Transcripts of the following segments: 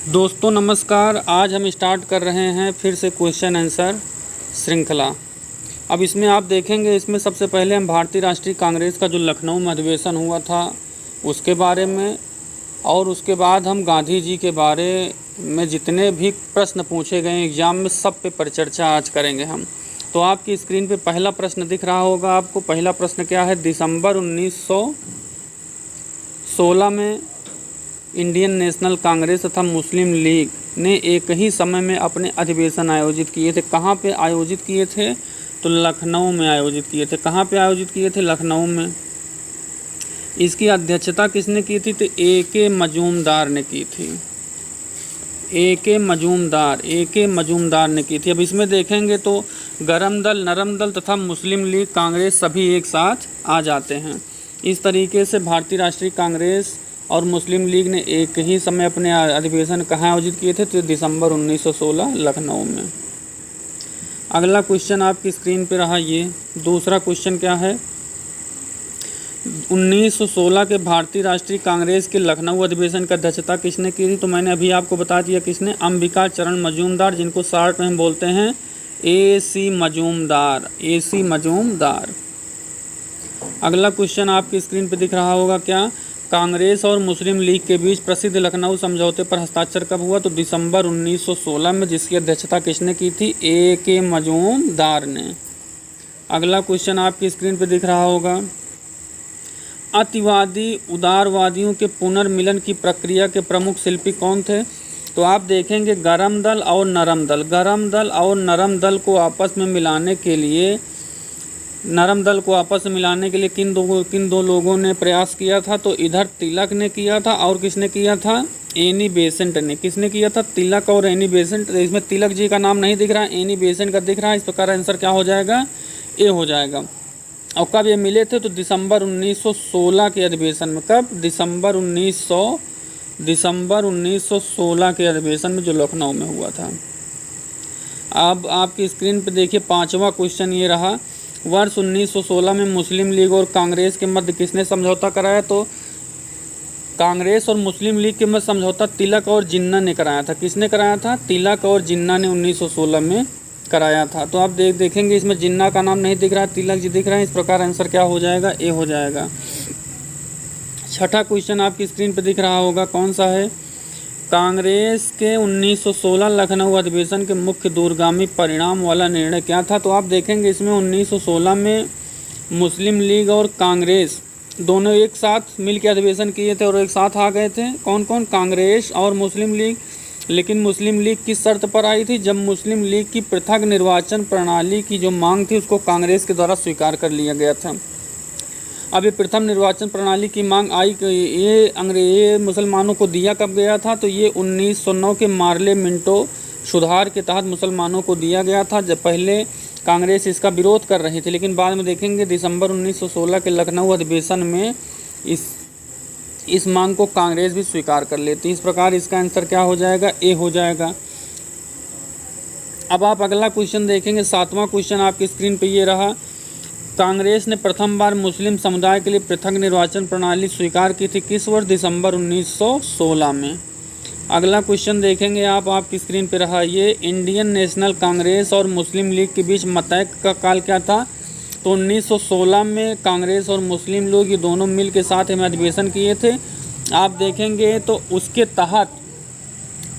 दोस्तों नमस्कार। आज हम स्टार्ट कर रहे हैं फिर से क्वेश्चन आंसर श्रृंखला। अब इसमें आप देखेंगे, इसमें सबसे पहले हम भारतीय राष्ट्रीय कांग्रेस का जो लखनऊ में अधिवेशन हुआ था उसके बारे में, और उसके बाद हम गांधी जी के बारे में जितने भी प्रश्न पूछे गए एग्ज़ाम में सब पे परिचर्चा आज करेंगे हम। तो आपकी स्क्रीन पे पहला प्रश्न दिख रहा होगा आपको। पहला प्रश्न क्या है? दिसंबर 1916 में इंडियन नेशनल कांग्रेस तथा मुस्लिम लीग ने एक ही समय में अपने अधिवेशन आयोजित किए थे। कहाँ पे आयोजित किए थे? तो लखनऊ में आयोजित किए थे। कहाँ पे आयोजित किए थे? लखनऊ में। इसकी अध्यक्षता किसने की थी? तो ए.के. मजूमदार ने की थी। ए.के. मजूमदार ने की थी। अब इसमें देखेंगे तो गरम दल, नरम दल तथा मुस्लिम लीग कांग्रेस सभी एक साथ आ जाते हैं। इस तरीके से भारतीय राष्ट्रीय कांग्रेस और मुस्लिम लीग ने एक ही समय अपने अधिवेशन कहाँ आयोजित किए थे? तो दिसंबर 1916 लखनऊ में। अगला क्वेश्चन आपकी स्क्रीन पे रहा ये। दूसरा क्वेश्चन क्या है? 1916 के भारतीय राष्ट्रीय कांग्रेस के लखनऊ अधिवेशन की अध्यक्षता किसने की थी? तो मैंने अभी आपको बता दिया किसने। अंबिका चरण मजूमदार, जिनको शॉर्ट में हम बोलते हैं ए.सी. मजूमदार। अगला क्वेश्चन आपकी स्क्रीन पे दिख रहा होगा क्या? कांग्रेस और मुस्लिम लीग के बीच प्रसिद्ध लखनऊ समझौते पर हस्ताक्षर कब हुआ? तो दिसंबर 1916 में, जिसकी अध्यक्षता किसने की थी? ए.के. मजूमदार ने। अगला क्वेश्चन आपकी स्क्रीन पर दिख रहा होगा। अतिवादी उदारवादियों के पुनर्मिलन की प्रक्रिया के प्रमुख शिल्पी कौन थे? तो आप देखेंगे गरम दल और नरम दल। गरम दल और नरम दल को आपस में मिलाने के लिए किन दो लोगों ने प्रयास किया था? तो इधर तिलक ने किया था और किसने किया था? एनी बेसेंट ने। किसने किया था? तिलक और एनी बेसेंट। इसमें तिलक जी का नाम नहीं दिख रहा है, एनी बेसेंट का दिख रहा है। इस प्रकार आंसर क्या हो जाएगा? ए हो जाएगा। और कब ये मिले थे? तो दिसंबर 1916 के अधिवेशन में। कब? दिसंबर 1916 के अधिवेशन में, जो लखनऊ में हुआ था। अब आपकी स्क्रीन पे देखिए पांचवा क्वेश्चन ये रहा। वर्ष 1916 में मुस्लिम लीग और कांग्रेस के मध्य किसने समझौता कराया? तो कांग्रेस और मुस्लिम लीग के मध्य समझौता तिलक और जिन्ना ने कराया था। किसने कराया था? तिलक और जिन्ना ने 1916 में कराया था। तो आप देखेंगे इसमें जिन्ना का नाम नहीं दिख रहा है, तिलक जी दिख रहे हैं। इस प्रकार आंसर क्या हो जाएगा? ए हो जाएगा। छठा क्वेश्चन आपकी स्क्रीन पर दिख रहा होगा, कौन सा है? कांग्रेस के 1916 लखनऊ अधिवेशन के मुख्य दूरगामी परिणाम वाला निर्णय क्या था? तो आप देखेंगे इसमें 1916 में मुस्लिम लीग और कांग्रेस दोनों एक साथ मिलकर अधिवेशन किए थे और एक साथ आ गए थे। कौन कौन? कांग्रेस और मुस्लिम लीग। लेकिन मुस्लिम लीग किस शर्त पर आई थी? जब मुस्लिम लीग की पृथक निर्वाचन प्रणाली की जो मांग थी उसको कांग्रेस के द्वारा स्वीकार कर लिया गया था। अब ये प्रथम निर्वाचन प्रणाली की मांग आई, ये मुसलमानों को दिया कब गया था? तो ये 1909 के मार्ले मिंटो सुधार के तहत मुसलमानों को दिया गया था। जब पहले कांग्रेस इसका विरोध कर रही थी, लेकिन बाद में देखेंगे दिसंबर 1916 के लखनऊ अधिवेशन में इस मांग को कांग्रेस भी स्वीकार कर लेती। इस प्रकार इसका आंसर क्या हो जाएगा? ए हो जाएगा। अब आप अगला क्वेश्चन देखेंगे, सातवां क्वेश्चन आपकी स्क्रीन पर ये रहा। कांग्रेस ने प्रथम बार मुस्लिम समुदाय के लिए पृथक निर्वाचन प्रणाली स्वीकार की थी किस वर्ष? दिसंबर 1916 में। अगला क्वेश्चन देखेंगे आप, आपकी स्क्रीन पे रहा ये। इंडियन नेशनल कांग्रेस और मुस्लिम लीग के बीच मतैक का काल क्या था? तो 1916 में कांग्रेस और मुस्लिम लोग ये दोनों मिल के साथ में अधिवेशन किए थे। आप देखेंगे तो उसके तहत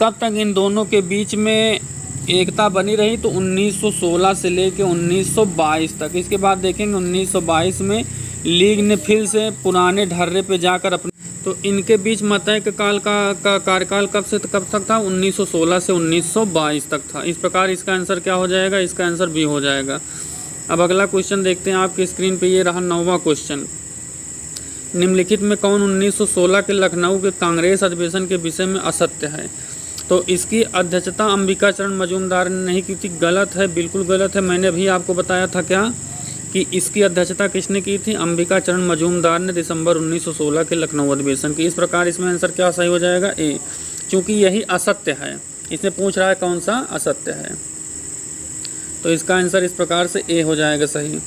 कब तक इन दोनों के बीच में एकता बनी रही? तो 1916 से लेकर 1922 तक। इसके बाद देखेंगे 1922 में लीग ने फिर से पुराने ढर्रे पे जाकर अपने, तो इनके बीच मतैक काल का कार्यकाल कब से कब तक था? 1916 से 1922 तक था। इस प्रकार इसका आंसर क्या हो जाएगा? इसका आंसर बी हो जाएगा। अब अगला क्वेश्चन देखते हैं आपकी स्क्रीन पे ये रहा 9वां क्वेश्चन। निम्नलिखित में कौन 1916 के लखनऊ के कांग्रेस अधिवेशन के विषय में असत्य है? तो इसकी अध्यक्षता अंबिका चरण मजूमदार ने नहीं की थी। गलत है, बिल्कुल गलत है। मैंने अभी आपको बताया था क्या कि इसकी अध्यक्षता किसने की थी? अंबिका चरण मजूमदार ने दिसंबर 1916 के लखनऊ अधिवेशन की। इस प्रकार इसमें आंसर क्या सही हो जाएगा? ए, क्योंकि यही असत्य है। इसमें पूछ रहा है कौन सा असत्य है, तो इसका आंसर इस प्रकार से ए हो जाएगा सही।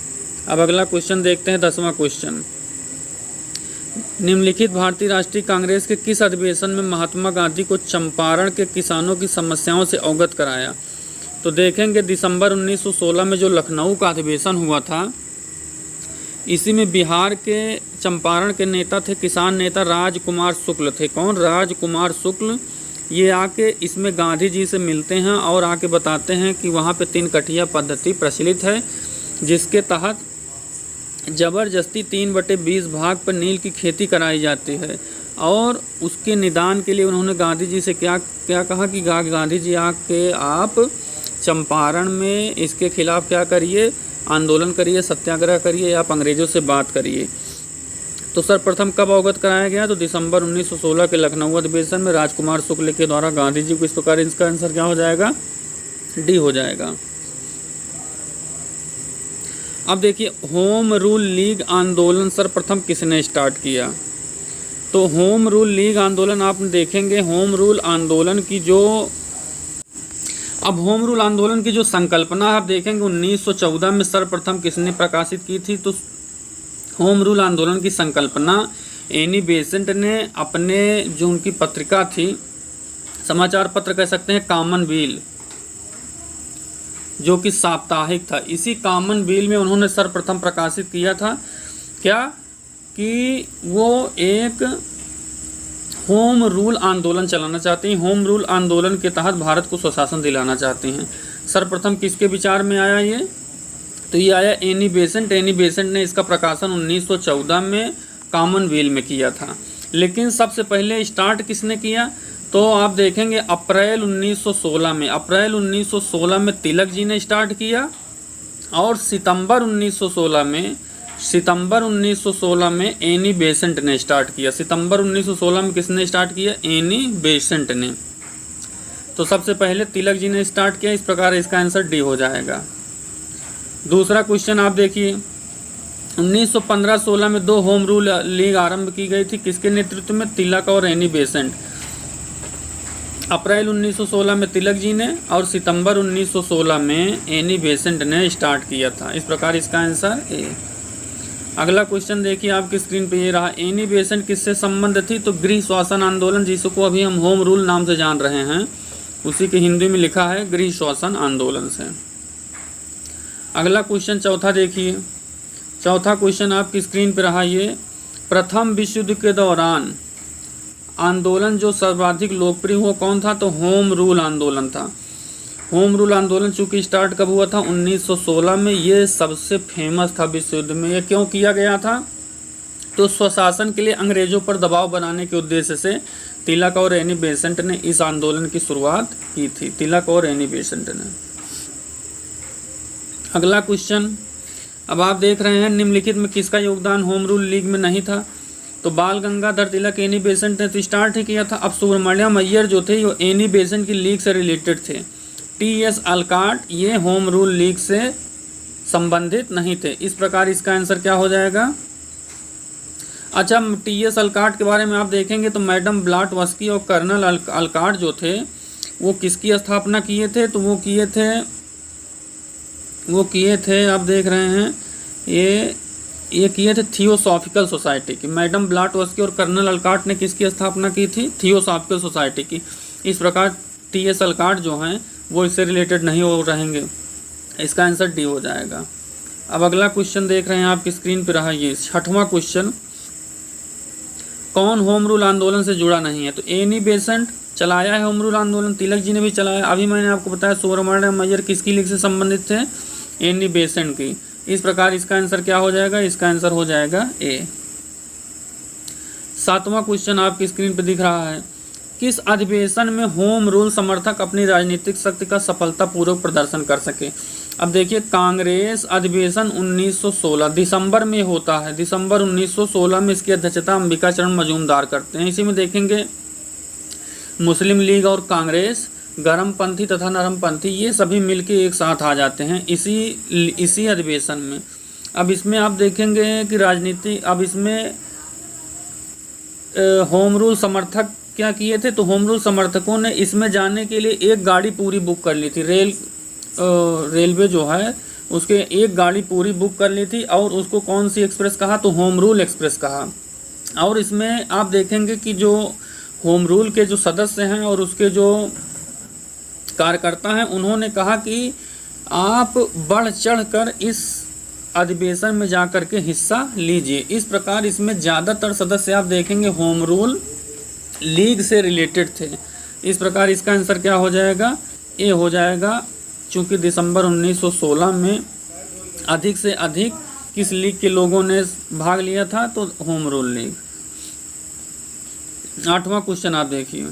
अब अगला क्वेश्चन देखते हैं 10वां क्वेश्चन। निम्नलिखित भारतीय राष्ट्रीय कांग्रेस के किस अधिवेशन में महात्मा गांधी को चंपारण के किसानों की समस्याओं से अवगत कराया? तो देखेंगे दिसंबर 1916 में जो लखनऊ का अधिवेशन हुआ था, इसी में बिहार के चंपारण के नेता थे, किसान नेता राजकुमार शुक्ल थे। कौन? राजकुमार शुक्ल। ये आके इसमें गांधी जी से मिलते हैं और आके बताते हैं कि वहाँ पे 3 कठिया पद्धति प्रचलित है, जिसके तहत ज़बरदस्ती 3/20 भाग पर नील की खेती कराई जाती है। और उसके निदान के लिए उन्होंने गांधी जी से क्या कहा कि गांधी जी आके आप चंपारण में इसके खिलाफ क्या करिए, आंदोलन करिए, सत्याग्रह करिए, आप अंग्रेज़ों से बात करिए। तो सर्वप्रथम कब अवगत कराया गया? तो दिसंबर 1916 के लखनऊ अधिवेशन में राजकुमार शुक्ल के द्वारा गांधी जी को। इस प्रकार इसका आंसर क्या हो जाएगा? डी हो जाएगा। अब देखिए, होम रूल लीग आंदोलन सर्वप्रथम किसने स्टार्ट किया? तो होम रूल लीग आंदोलन आप देखेंगे, होम रूल आंदोलन की जो संकल्पना आप देखेंगे 1914 में सर्वप्रथम किसने प्रकाशित की थी? तो होम रूल आंदोलन की संकल्पना एनी बेसेंट ने अपने जो उनकी पत्रिका थी, समाचार पत्र कह सकते हैं, कॉमनवेल्थ, जो कि साप्ताहिक था, इसी कॉमनवेल्थ में उन्होंने सर्वप्रथम प्रकाशित किया था क्या कि वो एक होम रूल आंदोलन चलाना चाहते हैं। होम रूल आंदोलन के तहत भारत को स्वशासन दिलाना चाहते हैं। सर्वप्रथम किसके विचार में आया ये? तो ये आया एनी बेसेंट। एनी बेसेंट ने इसका प्रकाशन 1914 में कॉमनवेल्थ में किया था। लेकिन सबसे पहले स्टार्ट किसने किया? तो आप देखेंगे अप्रैल 1916 में तिलक जी ने स्टार्ट किया, और सितंबर 1916 में एनी बेसेंट ने स्टार्ट किया। सितंबर 1916 में किसने स्टार्ट किया? एनी बेसेंट ने। तो सबसे पहले तिलक जी ने स्टार्ट किया। इस प्रकार इसका आंसर डी हो जाएगा। दूसरा क्वेश्चन आप देखिए, 1915-16 में 2 होम रूल लीग आरंभ की गई थी, किसके नेतृत्व में? तिलक और एनी बेसेंट। अप्रैल 1916 में तिलक जी ने और सितंबर 1916 में एनी बेसेंट ने स्टार्ट किया था। इस प्रकार इसका आंसर ए। अगला क्वेश्चन देखिए आपकी स्क्रीन पे ये रहा, एनी बेसेंट किससे संबंध थी? तो गृह शासन आंदोलन, जिसको अभी हम होम रूल नाम से जान रहे हैं, उसी के हिंदी में लिखा है गृह शासन आंदोलन से। अगला क्वेश्चन चौथा देखिए, चौथा क्वेश्चन आपकी स्क्रीन पर रहा ये, प्रथम विश्व युद्ध के दौरान आंदोलन जो सर्वाधिक लोकप्रिय हुआ कौन था? तो होम रूल आंदोलन था। होम रूल आंदोलन चूँकि स्टार्ट कब हुआ था? 1916 में। ये सबसे फेमस था विश्व युद्ध में। ये क्यों किया गया था? तो स्वशासन के लिए अंग्रेजों पर दबाव बनाने के उद्देश्य से तिलक और एनी बेसेंट ने इस आंदोलन की शुरुआत की थी। तिलक और एनी बेसेंट ने। अगला क्वेश्चन अब आप देख रहे हैं, निम्नलिखित में किसका योगदान होम रूल लीग में नहीं था? तो बाल गंगाधर तिलक, एनी बेसेंट ने तो स्टार्ट ही किया था। अब सुब्रमण्यम अय्यर जो थे वो एनी बेसेंट की लीग से रिलेटेड थे। टी.एस. अलकाट ये होम रूल लीग से संबंधित नहीं थे। इस प्रकार इसका आंसर क्या हो जाएगा? अच्छा, टी.एस. अलकाट के बारे में आप देखेंगे तो मैडम ब्लाटवस्की और कर्नल अलकाट जो थे वो किसकी स्थापना किए थे? तो वो किए थे आप देख रहे हैं ये किए थे थियोसॉफिकल सोसाइटी की। मैडम ब्लाटवस्की और कर्नल अलकाट ने किसकी स्थापना की थी? थियोसॉफिकल सोसाइटी की। इस प्रकार टी.एस. अलकाट जो हैं वो इससे रिलेटेड नहीं हो रहेंगे। इसका आंसर डी हो जाएगा। अब अगला क्वेश्चन देख रहे हैं आपकी स्क्रीन पर रहा ये 6वां क्वेश्चन, कौन होम रूल आंदोलन से जुड़ा नहीं है? तो एनी बेसेंट चलाया है होम रूल आंदोलन, तिलक जी ने भी चलाया। अभी मैंने आपको बताया सुब्रमण्यम अय्यर किसकी लीग से संबंधित थे? एनी बेसेंट की। इस प्रकार इसका आंसर क्या हो जाएगा? इसका आंसर हो जाएगा ए। 7वां क्वेश्चन आपकी स्क्रीन पर दिख रहा है, किस अधिवेशन में होम रूल समर्थक अपनी राजनीतिक शक्ति का सफलतापूर्वक प्रदर्शन कर सके? अब देखिए, कांग्रेस अधिवेशन 1916 दिसंबर में होता है। दिसंबर 1916 में इसकी अध्यक्षता अंबिका चरण मजूमदार करते हैं। इसी में देखेंगे मुस्लिम लीग और कांग्रेस, गर्मपंथी तथा नरमपंथी, ये सभी मिलके एक साथ आ जाते हैं इसी अधिवेशन में। अब इसमें आप देखेंगे कि राजनीति, अब इसमें होम रूल समर्थक क्या किए थे? तो होम रूल समर्थकों ने इसमें जाने के लिए एक गाड़ी पूरी बुक कर ली थी। रेलवे जो है उसके एक गाड़ी पूरी बुक कर ली थी, और उसको कौन सी एक्सप्रेस कहा? तो होम रूल एक्सप्रेस कहा। और इसमें आप देखेंगे कि जो होम रूल के जो सदस्य हैं और उसके जो कार्यकर्ता हैं, उन्होंने कहा कि आप बढ़ चढ़ कर इस अधिवेशन में जाकर के हिस्सा लीजिए। इस प्रकार इसमें ज़्यादातर सदस्य आप देखेंगे होम रूल लीग से रिलेटेड थे। इस प्रकार इसका आंसर क्या हो जाएगा, ए हो जाएगा। चूँकि दिसंबर 1916 में अधिक से अधिक किस लीग के लोगों ने भाग लिया था, तो होम रूल लीग। 8वां क्वेश्चन आप देखिए,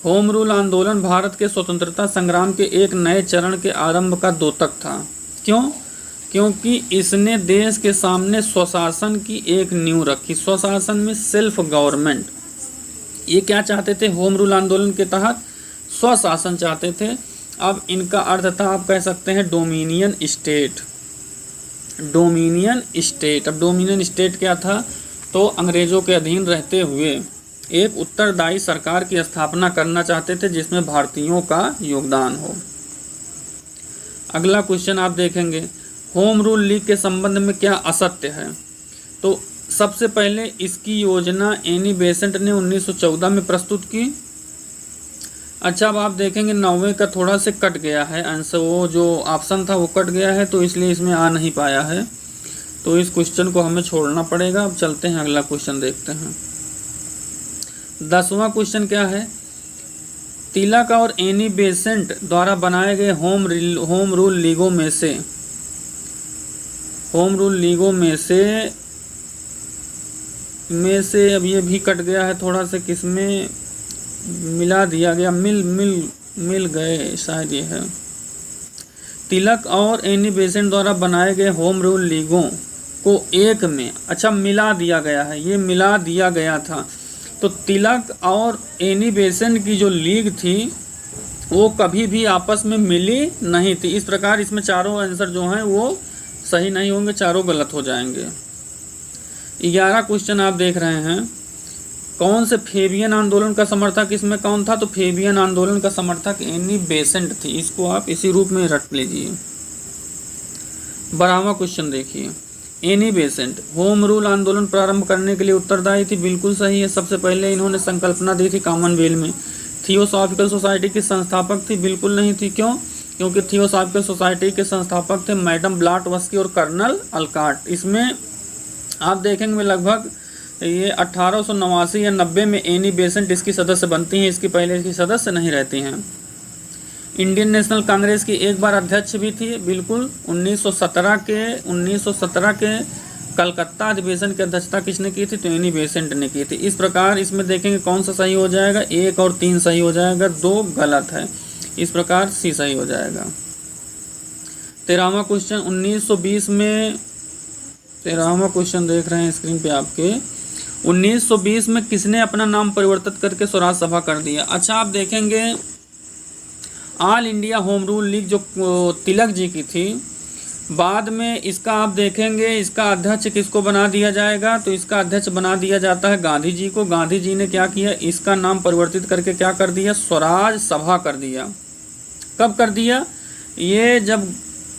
होम रूल आंदोलन भारत के स्वतंत्रता संग्राम के एक नए चरण के आरंभ का द्योतक था। क्यों? क्योंकि इसने देश के सामने स्वशासन की एक नींव रखी। स्वशासन में सेल्फ गवर्नमेंट, ये क्या चाहते थे होम रूल आंदोलन के तहत? स्वशासन चाहते थे। अब इनका अर्थ था, आप कह सकते हैं डोमिनियन स्टेट। डोमिनियन स्टेट, अब डोमिनियन स्टेट क्या था? तो अंग्रेजों के अधीन रहते हुए एक उत्तरदायी सरकार की स्थापना करना चाहते थे जिसमें भारतीयों का योगदान हो। अगला क्वेश्चन आप देखेंगे, होम रूल लीग के संबंध में क्या असत्य है? तो सबसे पहले इसकी योजना एनी बेसेंट ने 1914 में प्रस्तुत की। अच्छा, अब आप देखेंगे 9वें का थोड़ा से कट गया है आंसर, वो जो ऑप्शन था वो कट गया है, तो इसलिए इसमें आ नहीं पाया है, तो इस क्वेश्चन को हमें छोड़ना पड़ेगा। अब चलते हैं अगला क्वेश्चन देखते हैं। 10वां क्वेश्चन क्या है? तिलक और एनी बेसेंट द्वारा बनाए गए होम रूल लीगों में से अब ये भी कट गया है थोड़ा सा, किसमें मिला दिया गया, मिल गए शायद ये है। तिलक और एनी बेसेंट द्वारा बनाए गए होम रूल लीगों को एक में, अच्छा मिला दिया गया है, ये मिला दिया गया था। तो तिलक और एनी बेसेंट की जो लीग थी वो कभी भी आपस में मिली नहीं थी। इस प्रकार इसमें चारों आंसर जो हैं वो सही नहीं होंगे, चारों गलत हो जाएंगे। 11 क्वेश्चन आप देख रहे हैं, कौन से फेबियन आंदोलन का समर्थक इसमें कौन था? तो फेबियन आंदोलन का समर्थक एनी बेसेंट थी। इसको आप इसी रूप में रट लीजिए। 12वां क्वेश्चन देखिए, एनी बेसेंट होम रूल आंदोलन प्रारंभ करने के लिए उत्तरदायी थी। बिल्कुल सही है। सबसे पहले इन्होंने संकल्पना दी थी कॉमनवेल्थ में। थियोसॉफिकल सोसाइटी की संस्थापक थी? बिल्कुल नहीं थी। क्यों? क्योंकि थियोसॉफिकल सोसाइटी के संस्थापक थे मैडम ब्लॉटवर्स्की और कर्नल अलकाट। इसमें आप देखेंगे लगभग ये 1889 या 90 में एनी बेसेंट इसकी सदस्य बनती हैं, इसकी पहले इसकी सदस्य नहीं रहती हैं। इंडियन नेशनल कांग्रेस की एक बार अध्यक्ष भी थी। बिल्कुल 1917 के कलकत्ता अधिवेशन की अध्यक्षता किसने की थी? तो एनी बेसेंट ने की थी। इस प्रकार इसमें देखेंगे कौन सा सही हो जाएगा, 1 और 3 सही हो जाएगा, 2 गलत है। इस प्रकार सी सही हो जाएगा। 13वां क्वेश्चन 1920 में, 13वां क्वेश्चन देख रहे हैं स्क्रीन पे आपके, 1920 में किसने अपना नाम परिवर्तित करके स्वराज सभा कर दिया? अच्छा, आप देखेंगे all India home rule league जो तिलक जी की थी, बाद में इसका आप देखेंगे इसका अध्यक्ष किसको बना दिया जाएगा? तो इसका अध्यक्ष बना दिया जाता है गांधी जी को। गांधी जी ने क्या किया, इसका नाम परिवर्तित करके क्या कर दिया? स्वराज सभा कर दिया। कब कर दिया? ये जब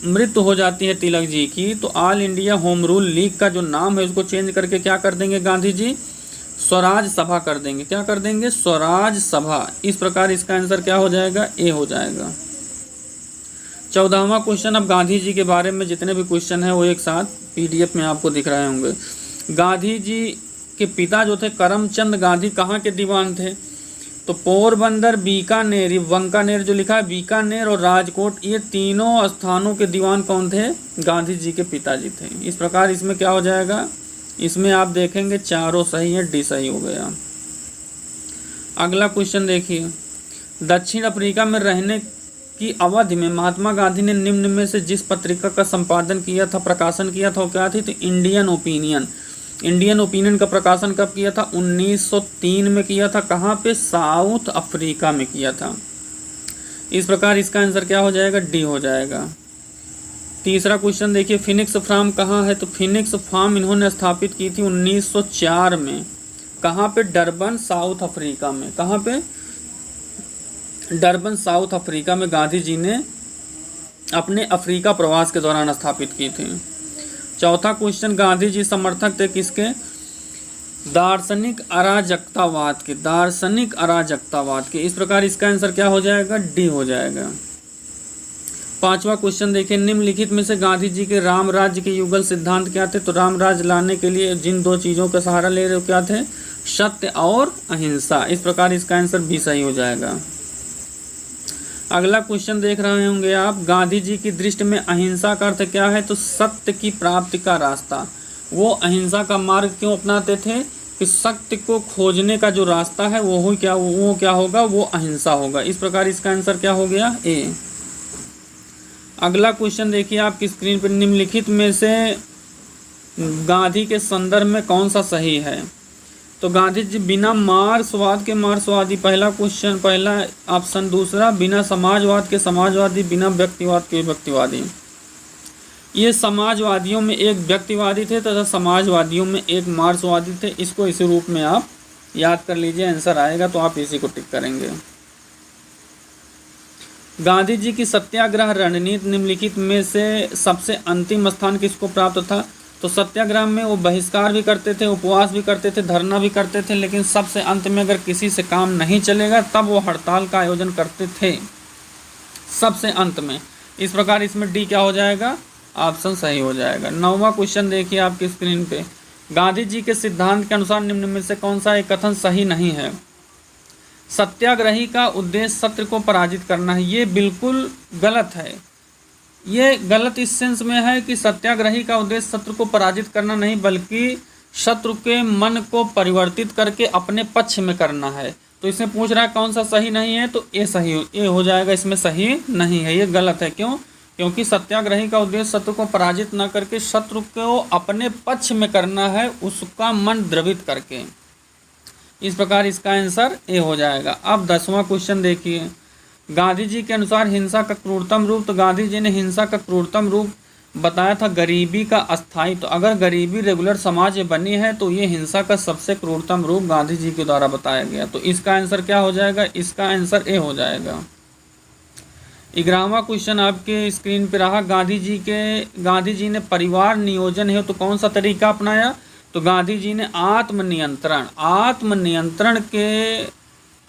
मृत्यु हो जाती है तिलक जी की, तो all India home rule league का जो नाम है उसको चेंज करके क्या कर देंगे गांधी जी? स्वराज सभा कर देंगे। क्या कर देंगे? स्वराज सभा। इस प्रकार इसका आंसर क्या हो जाएगा? ए हो जाएगा। 14वां क्वेश्चन, अब गांधी जी के बारे में जितने भी क्वेश्चन हैं वो एक साथ पीडीएफ में आपको दिख रहे होंगे। गांधी जी के पिता जो थे करमचंद गांधी कहाँ के दीवान थे? तो पोरबंदर, बीकानेर, वांकानेर जो लिखा है, बीकानेर और राजकोट, ये तीनों स्थानों के दीवान कौन थे? गांधी जी के पिताजी थे। इस प्रकार इसमें क्या हो जाएगा? इसमें आप देखेंगे चारों सही है, डी सही हो गया। अगला क्वेश्चन देखिए, दक्षिण अफ्रीका में रहने की अवधि में महात्मा गांधी ने निम्न में से जिस पत्रिका का संपादन किया था, प्रकाशन किया था, वो क्या थी? तो इंडियन ओपिनियन। इंडियन ओपिनियन का प्रकाशन कब किया था? 1903 में किया था। कहाँ पे? साउथ अफ्रीका में किया था। इस प्रकार इसका आंसर क्या हो जाएगा? डी हो जाएगा। तीसरा क्वेश्चन देखिए, फिनिक्स फार्म कहाँ है? तो फिनिक्स फार्म इन्होंने स्थापित की थी 1904 में। कहाँ पे? डरबन, साउथ अफ्रीका में। कहाँ पे? डरबन, साउथ अफ्रीका में गांधी जी ने अपने अफ्रीका प्रवास के दौरान स्थापित की थी। चौथा क्वेश्चन, गांधी जी समर्थक थे किसके? दार्शनिक अराजकतावाद के, दार्शनिक अराजकतावाद के। इस प्रकार इसका आंसर क्या हो जाएगा, डी हो जाएगा। पांचवा क्वेश्चन देखिए, निम्नलिखित में से गांधी जी के राम राज्य के युगल सिद्धांत क्या थे? तो राम राज्य लाने के लिए जिन दो चीजों का सहारा ले रहे हो क्या थे? सत्य और अहिंसा। इस प्रकार इसका आंसर भी सही हो जाएगा। अगला क्वेश्चन देख रहे होंगे आप, गांधी जी की दृष्टि में अहिंसा का अर्थ क्या है? तो सत्य की प्राप्ति का रास्ता। वो अहिंसा का मार्ग क्यों अपनाते थे? कि सत्य को खोजने का जो रास्ता है वो क्या होगा? वो अहिंसा होगा। इस प्रकार इसका आंसर क्या हो गया? ए। अगला क्वेश्चन देखिए आपकी स्क्रीन पर, निम्नलिखित में से गांधी के संदर्भ में कौन सा सही है? तो गांधी जी बिना मार्क्सवाद के मार्क्सवादी, पहला क्वेश्चन, पहला ऑप्शन। दूसरा, बिना समाजवाद के समाजवादी, बिना व्यक्तिवाद के व्यक्तिवादी। ये समाजवादियों में एक व्यक्तिवादी थे तथा समाजवादियों में एक मार्क्सवादी थे। इसको इसी रूप में आप याद कर लीजिए, आंसर आएगा तो आप इसी को टिक करेंगे। गांधी जी की सत्याग्रह रणनीति निम्नलिखित में से सबसे अंतिम स्थान किसको प्राप्त था? तो सत्याग्रह में वो बहिष्कार भी करते थे, उपवास भी करते थे, धरना भी करते थे, लेकिन सबसे अंत में अगर किसी से काम नहीं चलेगा तब वो हड़ताल का आयोजन करते थे, सबसे अंत में। इस प्रकार इसमें डी क्या हो जाएगा? ऑप्शन सही हो जाएगा। 9वां क्वेश्चन देखिए आपकी स्क्रीन पे, गांधी जी के सिद्धांत के अनुसार निम्न में से कौन सा एक कथन सही नहीं है? सत्याग्रही का उद्देश्य शत्रु को पराजित करना है। ये बिल्कुल गलत है। ये गलत इस सेंस में है कि सत्याग्रही का उद्देश्य शत्रु को पराजित करना नहीं, बल्कि शत्रु के मन को परिवर्तित करके अपने पक्ष में करना है। तो इसमें पूछ रहा है कौन सा सही नहीं है? तो ये हो जाएगा, इसमें सही नहीं है, ये गलत है। क्यों? क्योंकि सत्याग्रही का उद्देश्य शत्रु को पराजित न करके शत्रु को अपने पक्ष में करना है, उसका मन द्रवित करके। इस प्रकार इसका आंसर ए हो जाएगा। अब 10वां क्वेश्चन देखिए, गांधी जी के अनुसार हिंसा का क्रूरतम रूप। तो गांधी जी ने हिंसा का क्रूरतम रूप बताया था गरीबी का अस्थायी। तो अगर गरीबी रेगुलर समाज में बनी है तो ये हिंसा का सबसे क्रूरतम रूप गांधी जी के द्वारा बताया गया। तो इसका आंसर क्या हो जाएगा? इसका आंसर ए हो जाएगा। 11वां क्वेश्चन आपके स्क्रीन पर रहा, गांधी जी ने परिवार नियोजन है तो कौन सा तरीका अपनाया? तो गांधी जी ने आत्मनियंत्रण के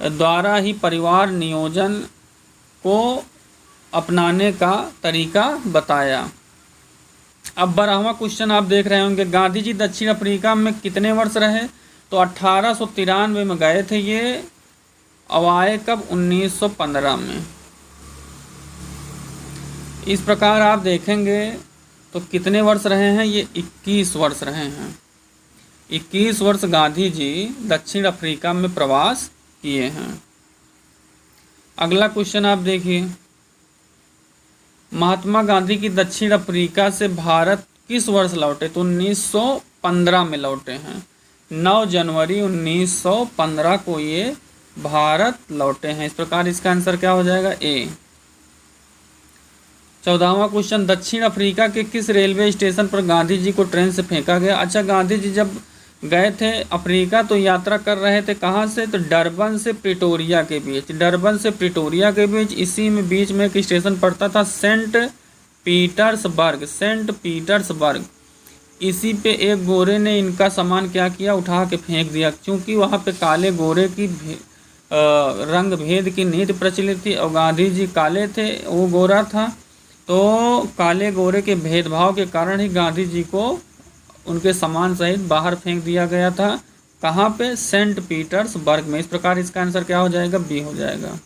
द्वारा ही परिवार नियोजन को अपनाने का तरीका बताया। अब 12वां क्वेश्चन आप देख रहे होंगे, गांधी जी दक्षिण अफ्रीका में कितने वर्ष रहे? तो 1893 में गए थे ये, अब आए कब? 1915 में। इस प्रकार आप देखेंगे तो कितने वर्ष रहे हैं? ये 21 वर्ष रहे हैं। 21 वर्ष गांधी जी दक्षिण अफ्रीका में प्रवास किए हैं। अगला क्वेश्चन आप देखिए, महात्मा गांधी की दक्षिण अफ्रीका से भारत किस वर्ष लौटे? तो 1915 में लौटे हैं। 9 जनवरी 1915 को ये भारत लौटे हैं। इस प्रकार इसका आंसर क्या हो जाएगा? ए। 14वां क्वेश्चन, दक्षिण अफ्रीका के किस रेलवे स्टेशन पर गांधी जी को ट्रेन से फेंका गया? अच्छा, गांधी जी जब गए थे अफ्रीका तो यात्रा कर रहे थे कहाँ से? तो डरबन से प्रिटोरिया के बीच। डरबन से प्रिटोरिया के बीच, इसी में बीच में एक स्टेशन पड़ता था सेंट पीटर्सबर्ग। इसी पे एक गोरे ने इनका सामान क्या किया? उठा के फेंक दिया, क्योंकि वहाँ पे काले गोरे की रंग भेद की नीति प्रचलित थी और गांधी जी काले थे, वो गोरा था। तो काले गोरे के भेदभाव के कारण ही गांधी जी को उनके सामान सहित बाहर फेंक दिया गया था। कहाँ पे? सेंट पीटर्सबर्ग में। इस प्रकार इसका आंसर क्या हो जाएगा? बी हो जाएगा।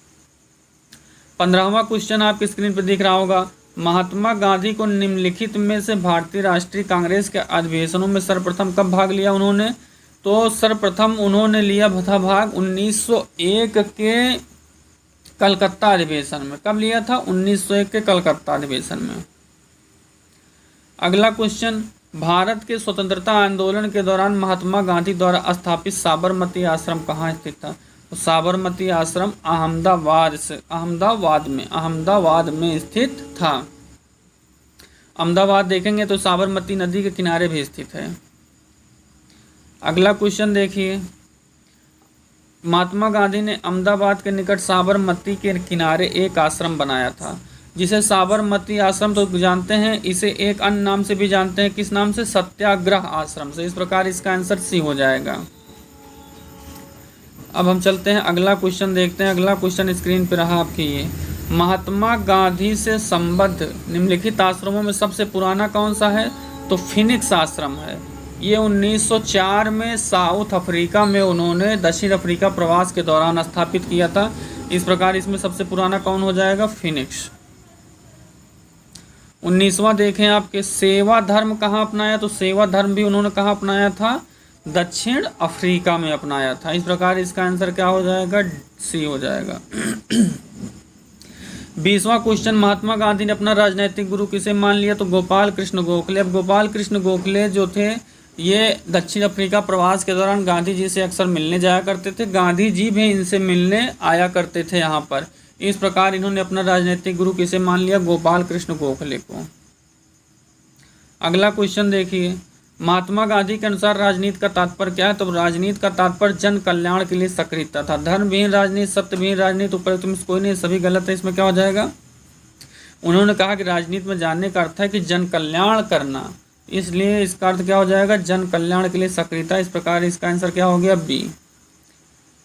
15वां क्वेश्चन आपकी स्क्रीन पर दिख रहा होगा, महात्मा गांधी को निम्नलिखित में से भारतीय राष्ट्रीय कांग्रेस के अधिवेशनों में सर्वप्रथम कब भाग लिया उन्होंने? तो सर्वप्रथम उन्होंने लिया था भाग 1901 के कलकत्ता अधिवेशन में। कब लिया था? 1901 के कलकत्ता अधिवेशन में। अगला क्वेश्चन, भारत के स्वतंत्रता आंदोलन के दौरान महात्मा गांधी द्वारा स्थापित साबरमती आश्रम कहाँ स्थित था? तो साबरमती आश्रम अहमदाबाद में स्थित था। अहमदाबाद देखेंगे तो साबरमती नदी के किनारे भी स्थित है। अगला क्वेश्चन देखिए, महात्मा गांधी ने अहमदाबाद के निकट साबरमती के किनारे एक आश्रम बनाया था, जिसे साबरमती आश्रम तो जानते हैं, इसे एक अन्य नाम से भी जानते हैं। किस नाम से? सत्याग्रह आश्रम से। इस प्रकार इसका आंसर सी हो जाएगा। अब हम चलते हैं अगला क्वेश्चन देखते हैं। अगला क्वेश्चन स्क्रीन पर रहा आपके ये, महात्मा गांधी से संबद्ध निम्नलिखित आश्रमों में सबसे पुराना कौन सा है? तो फिनिक्स आश्रम है। ये 1904 में साउथ अफ्रीका में उन्होंने दक्षिण अफ्रीका प्रवास के दौरान स्थापित किया था। इस प्रकार इसमें सबसे पुराना कौन हो जाएगा? फिनिक्स। 19वां देखें आपके, सेवा धर्म कहाँ अपनाया? तो सेवा धर्म भी उन्होंने कहाँ अपनाया था? दक्षिण अफ्रीका में अपनाया था। इस प्रकार इसका आंसर क्या हो जाएगा? सी हो जाएगा। 20वां क्वेश्चन, महात्मा गांधी ने अपना राजनीतिक गुरु किसे मान लिया? तो गोपाल कृष्ण गोखले। अब गोपाल कृष्ण गोखले जो थे ये दक्षिण अफ्रीका प्रवास के दौरान गांधी जी से अक्सर मिलने जाया करते थे। गांधी जी भी इनसे मिलने आया करते थे यहाँ पर। इस प्रकार इन्होंने अपना राजनीतिक गुरु किसे मान लिया? गोपाल कृष्ण गोखले को। अगला क्वेश्चन देखिए, महात्मा गांधी के अनुसार राजनीति का तात्पर्य क्या है? तो राजनीति का तात्पर्य जन कल्याण के लिए सक्रियता था। धर्मविहीन राजनीति, सत्यविहीन राजनीति, उपयुक्त में कोई नहीं, सभी गलत है। इसमें क्या हो जाएगा? उन्होंने कहा कि राजनीति में जानने का अर्थ है कि जन कल्याण करना, इसलिए इसका अर्थ क्या हो जाएगा? जन कल्याण के लिए सक्रियता। इस प्रकार इसका आंसर क्या हो गया? बी।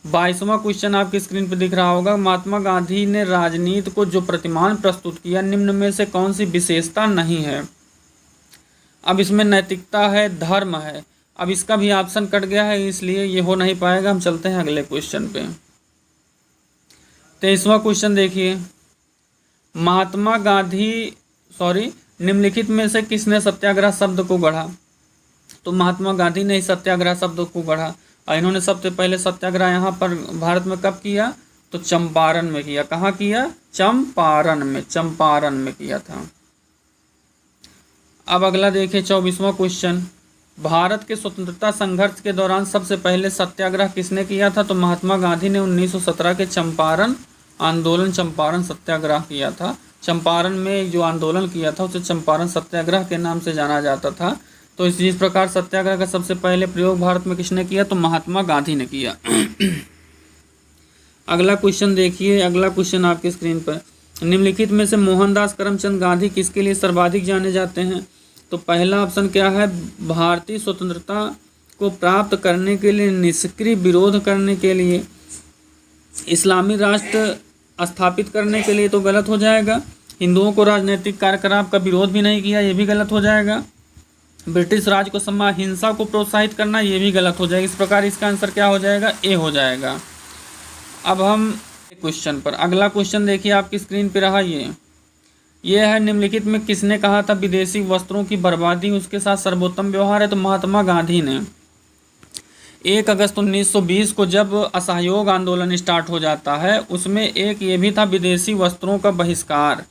22वां क्वेश्चन आपकी स्क्रीन पर दिख रहा होगा, महात्मा गांधी ने राजनीति को जो प्रतिमान प्रस्तुत किया निम्न में से कौन सी विशेषता नहीं है? अब इसमें नैतिकता है, धर्म है। अब इसका भी ऑप्शन कट गया है, इसलिए ये हो नहीं पाएगा। हम चलते हैं अगले क्वेश्चन पे। 23वां क्वेश्चन देखिए, महात्मा गांधी निम्नलिखित में से किसने सत्याग्रह शब्द को गढ़ा? तो महात्मा गांधी ने ही सत्याग्रह शब्द को गढ़ा। और इन्होंने सबसे पहले सत्याग्रह यहाँ पर भारत में कब किया? तो चंपारण में किया। कहाँ किया? चंपारण में किया था। अब अगला देखिए 24वां क्वेश्चन, भारत के स्वतंत्रता संघर्ष के दौरान सबसे पहले सत्याग्रह किसने किया था? तो महात्मा गांधी ने 1917 के चंपारण आंदोलन, चंपारण सत्याग्रह किया था। चंपारण में जो आंदोलन किया था उसे चंपारण सत्याग्रह के नाम से जाना जाता था। तो इस प्रकार सत्याग्रह का सबसे पहले प्रयोग भारत में किसने किया? तो महात्मा गांधी ने किया। अगला क्वेश्चन देखिए, अगला क्वेश्चन आपकी स्क्रीन पर, निम्नलिखित में से मोहनदास करमचंद गांधी किसके लिए सर्वाधिक जाने जाते हैं? तो पहला ऑप्शन क्या है? भारतीय स्वतंत्रता को प्राप्त करने के लिए निष्क्रिय विरोध करने के लिए, इस्लामी राष्ट्र स्थापित करने के लिए, तो गलत हो जाएगा। हिंदुओं को राजनीतिक कार्यकलाप का विरोध भी नहीं किया, ये भी गलत हो जाएगा। ब्रिटिश राज को समा हिंसा को प्रोत्साहित करना, ये भी गलत हो जाएगा। इस प्रकार इसका आंसर क्या हो जाएगा? ए हो जाएगा। अब हम क्वेश्चन पर, अगला क्वेश्चन देखिए आपकी स्क्रीन पर रहा ये है, निम्नलिखित में किसने कहा था विदेशी वस्त्रों की बर्बादी उसके साथ सर्वोत्तम व्यवहार है? तो महात्मा गांधी ने। 1 अगस्त 1920 को जब असहयोग आंदोलन स्टार्ट हो जाता है उसमें एक ये भी था विदेशी वस्त्रों का बहिष्कार।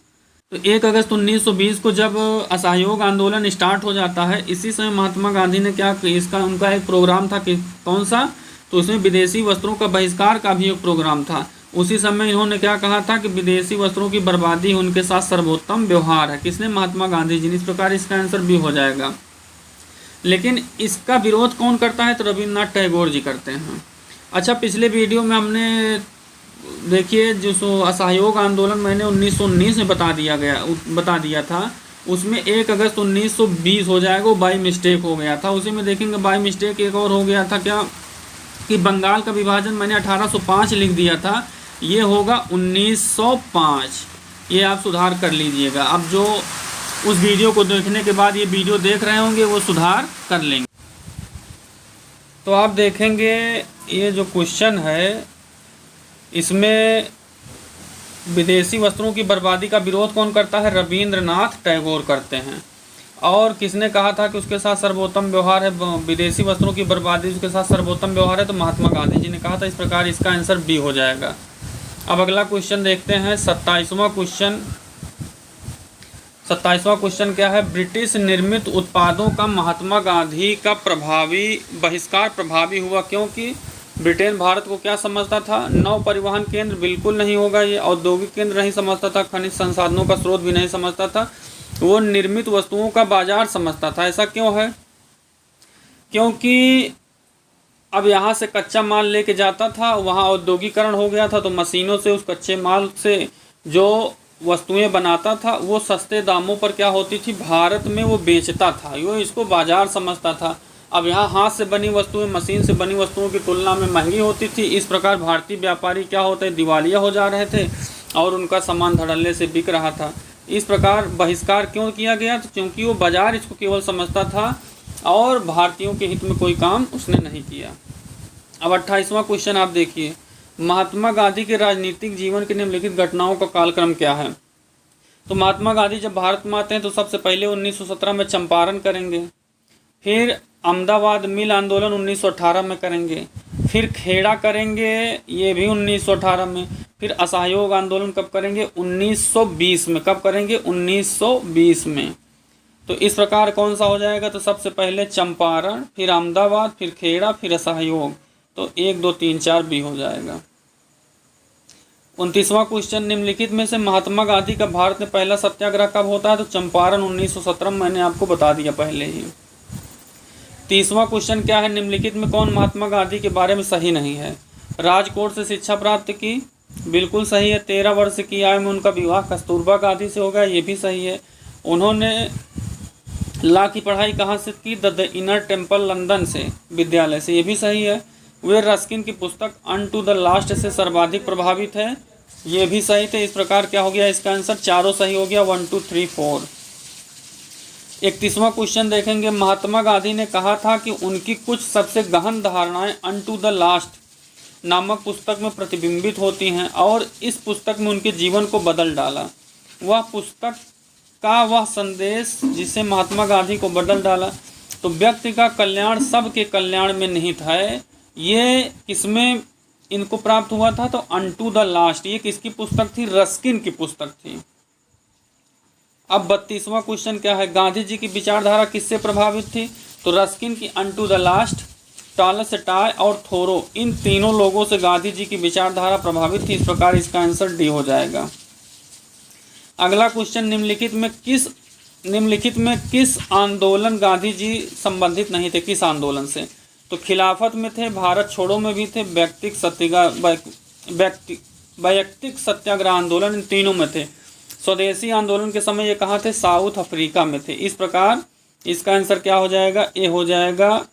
तो 1 अगस्त 1920 को जब असहयोग आंदोलन स्टार्ट हो जाता है, इसी समय महात्मा गांधी ने क्या, इसका उनका एक प्रोग्राम था कि कौन सा? तो उसमें विदेशी वस्त्रों का बहिष्कार का भी एक प्रोग्राम था। उसी समय इन्होंने क्या कहा था कि विदेशी वस्त्रों की बर्बादी उनके साथ सर्वोत्तम व्यवहार है। किसने? महात्मा गांधी जी ने। इस प्रकार इसका आंसर भी हो जाएगा। लेकिन इसका विरोध कौन करता है? तो रविन्द्रनाथ टैगोर जी करते हैं। अच्छा, पिछले वीडियो में हमने देखिए जो असहयोग आंदोलन मैंने 1919 में बता दिया था, उसमें 1 अगस्त 1920 हो जाएगा, वो बाई मिस्टेक हो गया था। उसी में देखेंगे बाई मिस्टेक एक और हो गया था क्या, कि बंगाल का विभाजन मैंने 1805 लिख दिया था, ये होगा 1905। ये आप सुधार कर लीजिएगा। अब जो उस वीडियो को देखने के बाद ये वीडियो देख रहे होंगे वो सुधार कर लेंगे। तो आप देखेंगे ये जो क्वेश्चन है इसमें विदेशी वस्त्रों की बर्बादी का विरोध कौन करता है? रविंद्रनाथ टैगोर करते हैं। और किसने कहा था कि उसके साथ सर्वोत्तम व्यवहार है, विदेशी वस्त्रों की बर्बादी उसके साथ सर्वोत्तम व्यवहार है? तो महात्मा गांधी जी ने कहा था। इस प्रकार इसका आंसर बी हो जाएगा। अब अगला क्वेश्चन देखते हैं 27वां क्वेश्चन। 27वां क्वेश्चन क्या है? ब्रिटिश निर्मित उत्पादों का महात्मा गांधी का बहिष्कार प्रभावी हुआ क्योंकि ब्रिटेन भारत को क्या समझता था? नौ परिवहन केंद्र बिल्कुल नहीं होगा, ये औद्योगिक केंद्र नहीं समझता था, खनिज संसाधनों का स्रोत भी नहीं समझता था, वो निर्मित वस्तुओं का बाजार समझता था। ऐसा क्यों है? क्योंकि अब यहाँ से कच्चा माल लेके जाता था, वहाँ औद्योगिकरण हो गया था, तो मशीनों से उस कच्चे माल से जो वस्तुएं बनाता था वो सस्ते दामों पर क्या होती थी, भारत में वो बेचता था। यो इसको बाजार समझता था। अब यहाँ हाथ से बनी वस्तुएं मशीन से बनी वस्तुओं की तुलना में महंगी होती थी। इस प्रकार भारतीय व्यापारी क्या होते हैं, दिवालिया हो जा रहे थे और उनका सामान धड़ल्ले से बिक रहा था। इस प्रकार बहिष्कार क्यों किया गया, तो क्योंकि वो बाजार इसको केवल समझता था और भारतीयों के हित में कोई काम उसने नहीं किया। अब 28वां क्वेश्चन आप देखिए, महात्मा गांधी के राजनीतिक जीवन के निम्नलिखित घटनाओं का कालक्रम क्या है। तो महात्मा गांधी जब भारत में आते हैं तो सबसे पहले 1917 में चंपारण करेंगे, फिर अहमदाबाद मिल आंदोलन 1918 में करेंगे, फिर खेड़ा करेंगे ये भी 1918 में, फिर असहयोग आंदोलन कब करेंगे, 1920 में। कब करेंगे, 1920 में। तो इस प्रकार कौन सा हो जाएगा, तो सबसे पहले चंपारण, फिर अहमदाबाद, फिर खेड़ा, फिर असहयोग। तो 1 2 3 4 बी हो जाएगा। 29वां क्वेश्चन, निम्नलिखित में से महात्मा गांधी का भारत में पहला सत्याग्रह कब होता है, तो चंपारण 1917 में, मैंने आपको बता दिया पहले ही। 30वां क्वेश्चन क्या है, निम्नलिखित में कौन महात्मा गांधी के बारे में सही नहीं है। राजकोट से शिक्षा प्राप्त की, बिल्कुल सही है। 13 वर्ष की आयु में उनका विवाह कस्तूरबा गांधी से हो गया, ये भी सही है। उन्होंने लॉ की पढ़ाई कहाँ से की, द इनर टेम्पल लंदन से, विद्यालय से, ये भी सही है। वे रस्किन की पुस्तक अनटू द लास्ट से सर्वाधिक प्रभावित है, ये भी सही थे। इस प्रकार क्या हो गया, इसका आंसर चारों सही हो गया, 1 2 3 4। 31वां क्वेश्चन देखेंगे, महात्मा गांधी ने कहा था कि उनकी कुछ सबसे गहन धारणाएं अनटू द लास्ट नामक पुस्तक में प्रतिबिंबित होती हैं और इस पुस्तक में उनके जीवन को बदल डाला। वह पुस्तक का वह संदेश जिसे महात्मा गांधी को बदल डाला, तो व्यक्ति का कल्याण सबके कल्याण में निहित है, ये किसमें इनको प्राप्त हुआ था, तो अनटू द लास्ट। ये किसकी पुस्तक थी, रस्किन की पुस्तक थी। अब 32वां क्वेश्चन क्या है, गांधी जी की विचारधारा किससे प्रभावित थी, तो रस्किन की अनटू द लास्ट, टॉलस्टॉय और थोरो, इन तीनों लोगों से गांधी जी की विचारधारा प्रभावित थी। इस प्रकार इसका आंसर डी हो जाएगा। अगला क्वेश्चन, निम्नलिखित में किस आंदोलन गांधी जी संबंधित नहीं थे, किस आंदोलन से, तो खिलाफत में थे, भारत छोड़ो में भी थे, वैयक्तिक सत्याग्रह आंदोलन, इन तीनों में थे। स्वदेशी आंदोलन के समय ये कहाँ थे, साउथ अफ्रीका में थे। इस प्रकार इसका आंसर क्या हो जाएगा, ए हो जाएगा।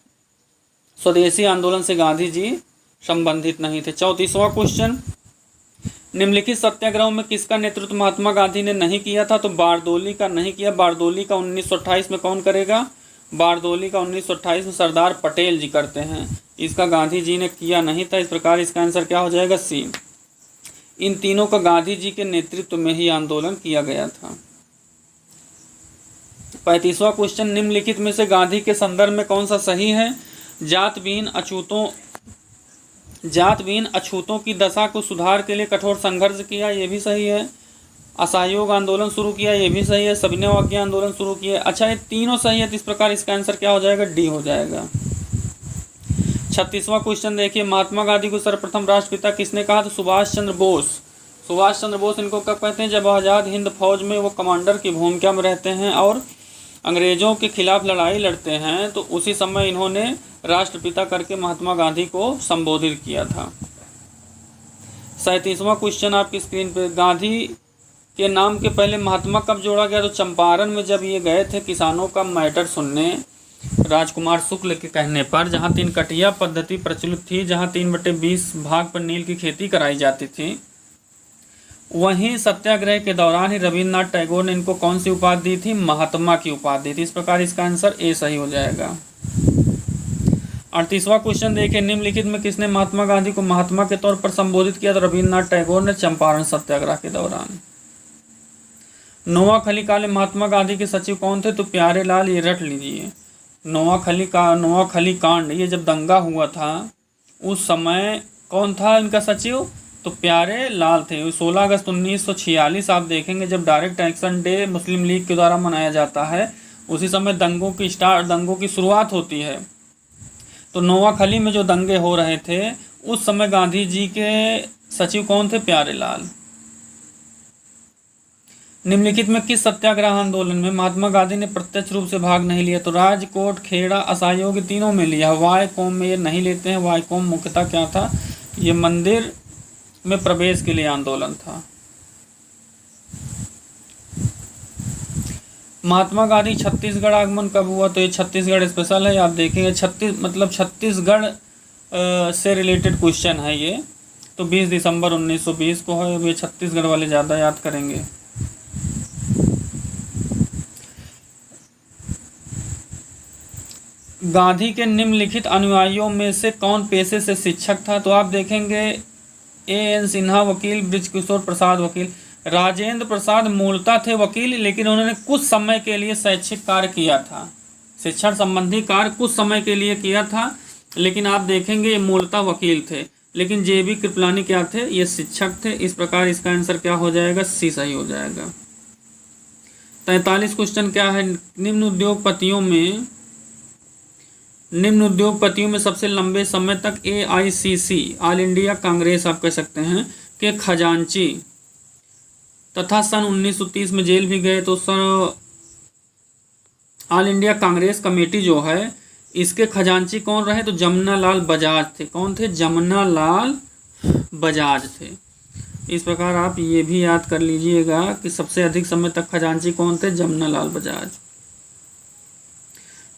स्वदेशी आंदोलन से गांधी जी संबंधित नहीं थे। 34वां क्वेश्चन, निम्नलिखित सत्याग्रहों में किसका नेतृत्व महात्मा गांधी ने नहीं किया था, तो बारदोली का नहीं किया। बारदोली का 1928 में कौन करेगा, बारदोली का 1928 में सरदार पटेल जी करते हैं, इसका गांधी जी ने किया नहीं था। इस प्रकार इसका आंसर क्या हो जाएगा, सी। इन तीनों का गांधी जी के नेतृत्व में ही आंदोलन किया गया था। 35वां क्वेश्चन, निम्नलिखित में से गांधी के संदर्भ में कौन सा सही है, जातविहीन अछूतों की दशा को सुधार के लिए कठोर संघर्ष किया, ये भी सही है। असहयोग आंदोलन शुरू किया, ये भी सही है। सविनय अवज्ञा आंदोलन शुरू किया, अच्छा ये तीनों सही है। इस प्रकार इसका आंसर क्या हो जाएगा, डी हो जाएगा। 36वां क्वेश्चन देखिए, महात्मा गांधी को सर्वप्रथम राष्ट्रपिता किसने कहा, तो सुभाष चंद्र बोस। सुभाष चंद्र बोस इनको कब कहते हैं, जब आज़ाद हिंद फौज में वो कमांडर की भूमिका में रहते हैं और अंग्रेजों के खिलाफ लड़ाई लड़ते हैं, तो उसी समय इन्होंने राष्ट्रपिता करके महात्मा गांधी को संबोधित किया था। 37वां क्वेश्चन आपकी स्क्रीन पे, गांधी के नाम के पहले महात्मा कब जोड़ा गया, तो चंपारण में जब ये गए थे किसानों का मैटर सुनने राजकुमार शुक्ल के कहने पर, जहाँ 3 कटिया पद्धति प्रचलित थी, जहाँ 3/20 भाग पर नील की खेती कराई जाती थी, वहीं सत्याग्रह के दौरान ही रविन्द्रनाथ टैगोर ने इनको कौन सी उपाधि दी थी, महात्मा की उपाधि दी थी। इस प्रकार इसका आंसर ए सही हो जाएगा। 38वां क्वेश्चन देखिए, निम्नलिखित में किसने महात्मा गांधी को महात्मा के तौर पर संबोधित किया, तो रविन्द्रनाथ टैगोर ने चंपारण सत्याग्रह के दौरान। नोआखली काल में महात्मा गांधी के सचिव कौन थे, तो प्यारे लाल, ये रट लीजिए। नोआखली कांड, ये जब दंगा हुआ था उस समय कौन था इनका सचिव, तो प्यारे लाल थे। 16 अगस्त 1946 आप देखेंगे जब डायरेक्ट एक्शन डे मुस्लिम लीग के द्वारा मनाया जाता है, उसी समय दंगों की शुरुआत होती है। तो नोआखली में जो दंगे हो रहे थे उस समय गांधी जी के सचिव कौन थे, प्यारे लाल। निम्नलिखित में किस सत्याग्रह आंदोलन में महात्मा गांधी ने प्रत्यक्ष रूप से भाग नहीं लिया, तो राजकोट, खेड़ा, असहयोग तीनों में लिया। वाई कौम में ये नहीं लेते हैं। वाई कौम मुख्यतः क्या था, ये मंदिर में प्रवेश के लिए आंदोलन था। महात्मा गांधी छत्तीसगढ़ आगमन कब हुआ? तो ये छत्तीसगढ़ स्पेशल है, आप देखेंगे छत्तीसगढ़ से रिलेटेड क्वेश्चन है ये। तो 20 दिसंबर 1920 को है। ये छत्तीसगढ़ वाले ज़्यादा याद करेंगे। गांधी के निम्नलिखित अनुयायियों में से कौन पेशे से शिक्षक था? तो आप देखेंगे A.N. सिन्हा वकील, बृजकिशोर प्रसाद वकील। राजेंद्र प्रसाद मूलतः थे वकील, लेकिन उन्होंने कुछ समय के लिए शैक्षिक कार्य किया था, शिक्षण संबंधी कार्य कुछ समय के लिए किया था, लेकिन आप देखेंगे ये मूलतः वकील थे। लेकिन J.B. कृपलानी क्या थे? ये शिक्षक थे। इस प्रकार इसका आंसर क्या हो जाएगा? C सही हो जाएगा। 43 क्वेश्चन क्या है? निम्न उद्योगपतियों में सबसे लंबे समय तक AICC ऑल इंडिया कांग्रेस आप कह सकते हैं के खजांची तथा सन 1930 में जेल भी गए। तो sir all India Congress committee जो है इसके खजांची कौन रहे? तो जमुना लाल बजाज थे। कौन थे? जमुना लाल बजाज थे। इस प्रकार आप ये भी याद कर लीजिएगा कि सबसे अधिक समय तक खजांची कौन थे? जमुना लाल बजाज।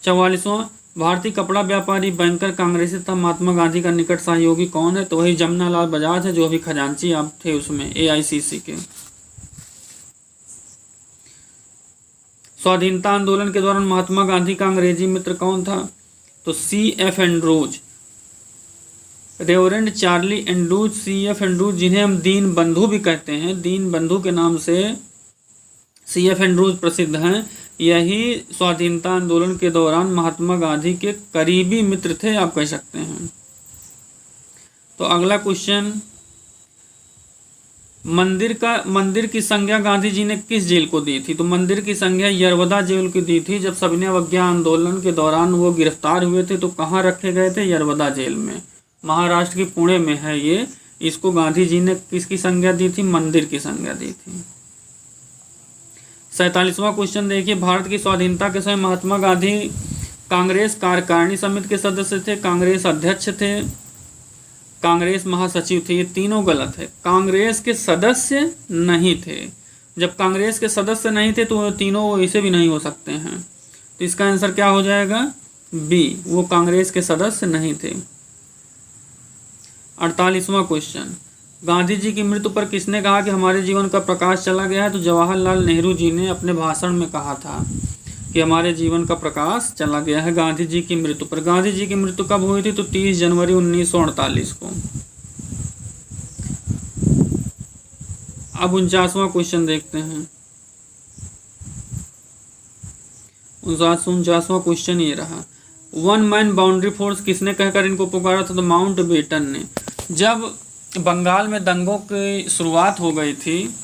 44वां, भारतीय कपड़ा व्यापारी, बैंकर, कांग्रेसी तथा महात्मा गांधी का निकट सहयोगी कौन है? तो वही जमुना लाल बजाज है, जो अभी खजांची आप थे उसमें AICC के। स्वाधीनता आंदोलन के दौरान महात्मा गांधी का अंग्रेजी मित्र कौन था? तो C.F. Andrews, reverend Charlie Andrews, C.F. Andrews, जिन्हें हम दीन बंधु भी कहते हैं, दीन बंधु के नाम से C.F. एंड्रूज प्रसिद्ध हैं। यही स्वाधीनता आंदोलन के दौरान महात्मा गांधी के करीबी मित्र थे, आप कह सकते हैं। तो अगला क्वेश्चन, मंदिर की संज्ञा गांधी जी ने किस जेल को दी थी? तो मंदिर की संज्ञा यरवदा जेल को दी थी। जब सविनय अवज्ञा आंदोलन के दौरान वो गिरफ्तार हुए थे तो कहाँ रखे गए थे? यरवदा जेल में, महाराष्ट्र के पुणे में है ये। इसको गांधी जी ने किसकी संज्ञा दी थी? मंदिर की संज्ञा दी थी। 47वां क्वेश्चन देखिए, भारत की स्वाधीनता के समय महात्मा गांधी कांग्रेस कार्यकारिणी समिति के सदस्य थे, कांग्रेस अध्यक्ष थे, कांग्रेस महासचिव थे। ये तीनों गलत है। कांग्रेस के सदस्य नहीं थे। जब कांग्रेस के सदस्य नहीं थे तो तीनों वैसे भी नहीं हो सकते हैं। तो इसका आंसर क्या हो जाएगा? B, वो कांग्रेस के सदस्य नहीं थे। 48वां क्वेश्चन, गांधी जी की मृत्यु पर किसने कहा कि हमारे जीवन का प्रकाश चला गया है? तो जवाहरलाल नेहरू जी ने अपने भाषण में कहा था कि हमारे जीवन का प्रकाश चला गया है गांधी जी की मृत्यु पर। गांधी जी की मृत्यु कब हुई थी? तो 30 जनवरी 1948 को। अब 49वां क्वेश्चन देखते हैं। 49वां क्वेश्चन ये रहा, वन मैन बाउंड्री फोर्स किसने कहकर इनको पुकारा था? तो माउंट बेटन ने। जब बंगाल में दंगों की शुरुआत हो गई थी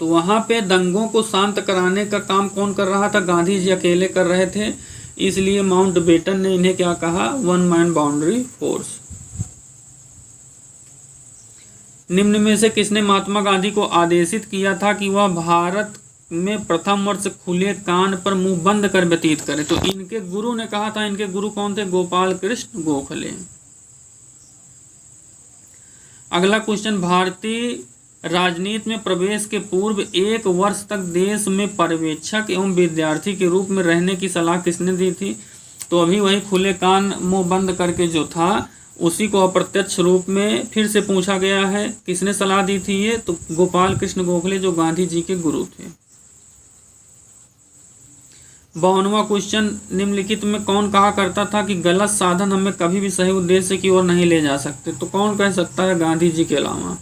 तो वहाँ पे दंगों को शांत कराने का काम कौन कर रहा था? गांधी जी अकेले कर रहे थे। इसलिए माउंट बेटन ने इन्हें क्या कहा? One man boundary force. निम्न में से किसने महात्मा गांधी को आदेशित किया था कि वह भारत में प्रथम वर्ष खुले कान पर मुंह बंद कर व्यतीत करे? तो इनके गुरु ने कहा था। इनके गुरु कौन थे? गोपाल कृष्ण गोखले। अगला क्वेश्चन, भारतीय राजनीति में प्रवेश के पूर्व 1 वर्ष तक देश में पर्यवेक्षक एवं विद्यार्थी के रूप में रहने की सलाह किसने दी थी? तो अभी वही खुले कान मुंह बंद करके जो था उसी को अप्रत्यक्ष रूप में फिर से पूछा गया है। किसने सलाह दी थी ये? तो गोपाल कृष्ण गोखले, जो गांधी जी के गुरु थे। 52वां क्वेश्चन, निम्नलिखित में कौन कहा करता था कि गलत साधन हमें कभी भी सही उद्देश्य की ओर नहीं ले जा सकते? तो कौन कह सकता है गांधी जी के अलावा?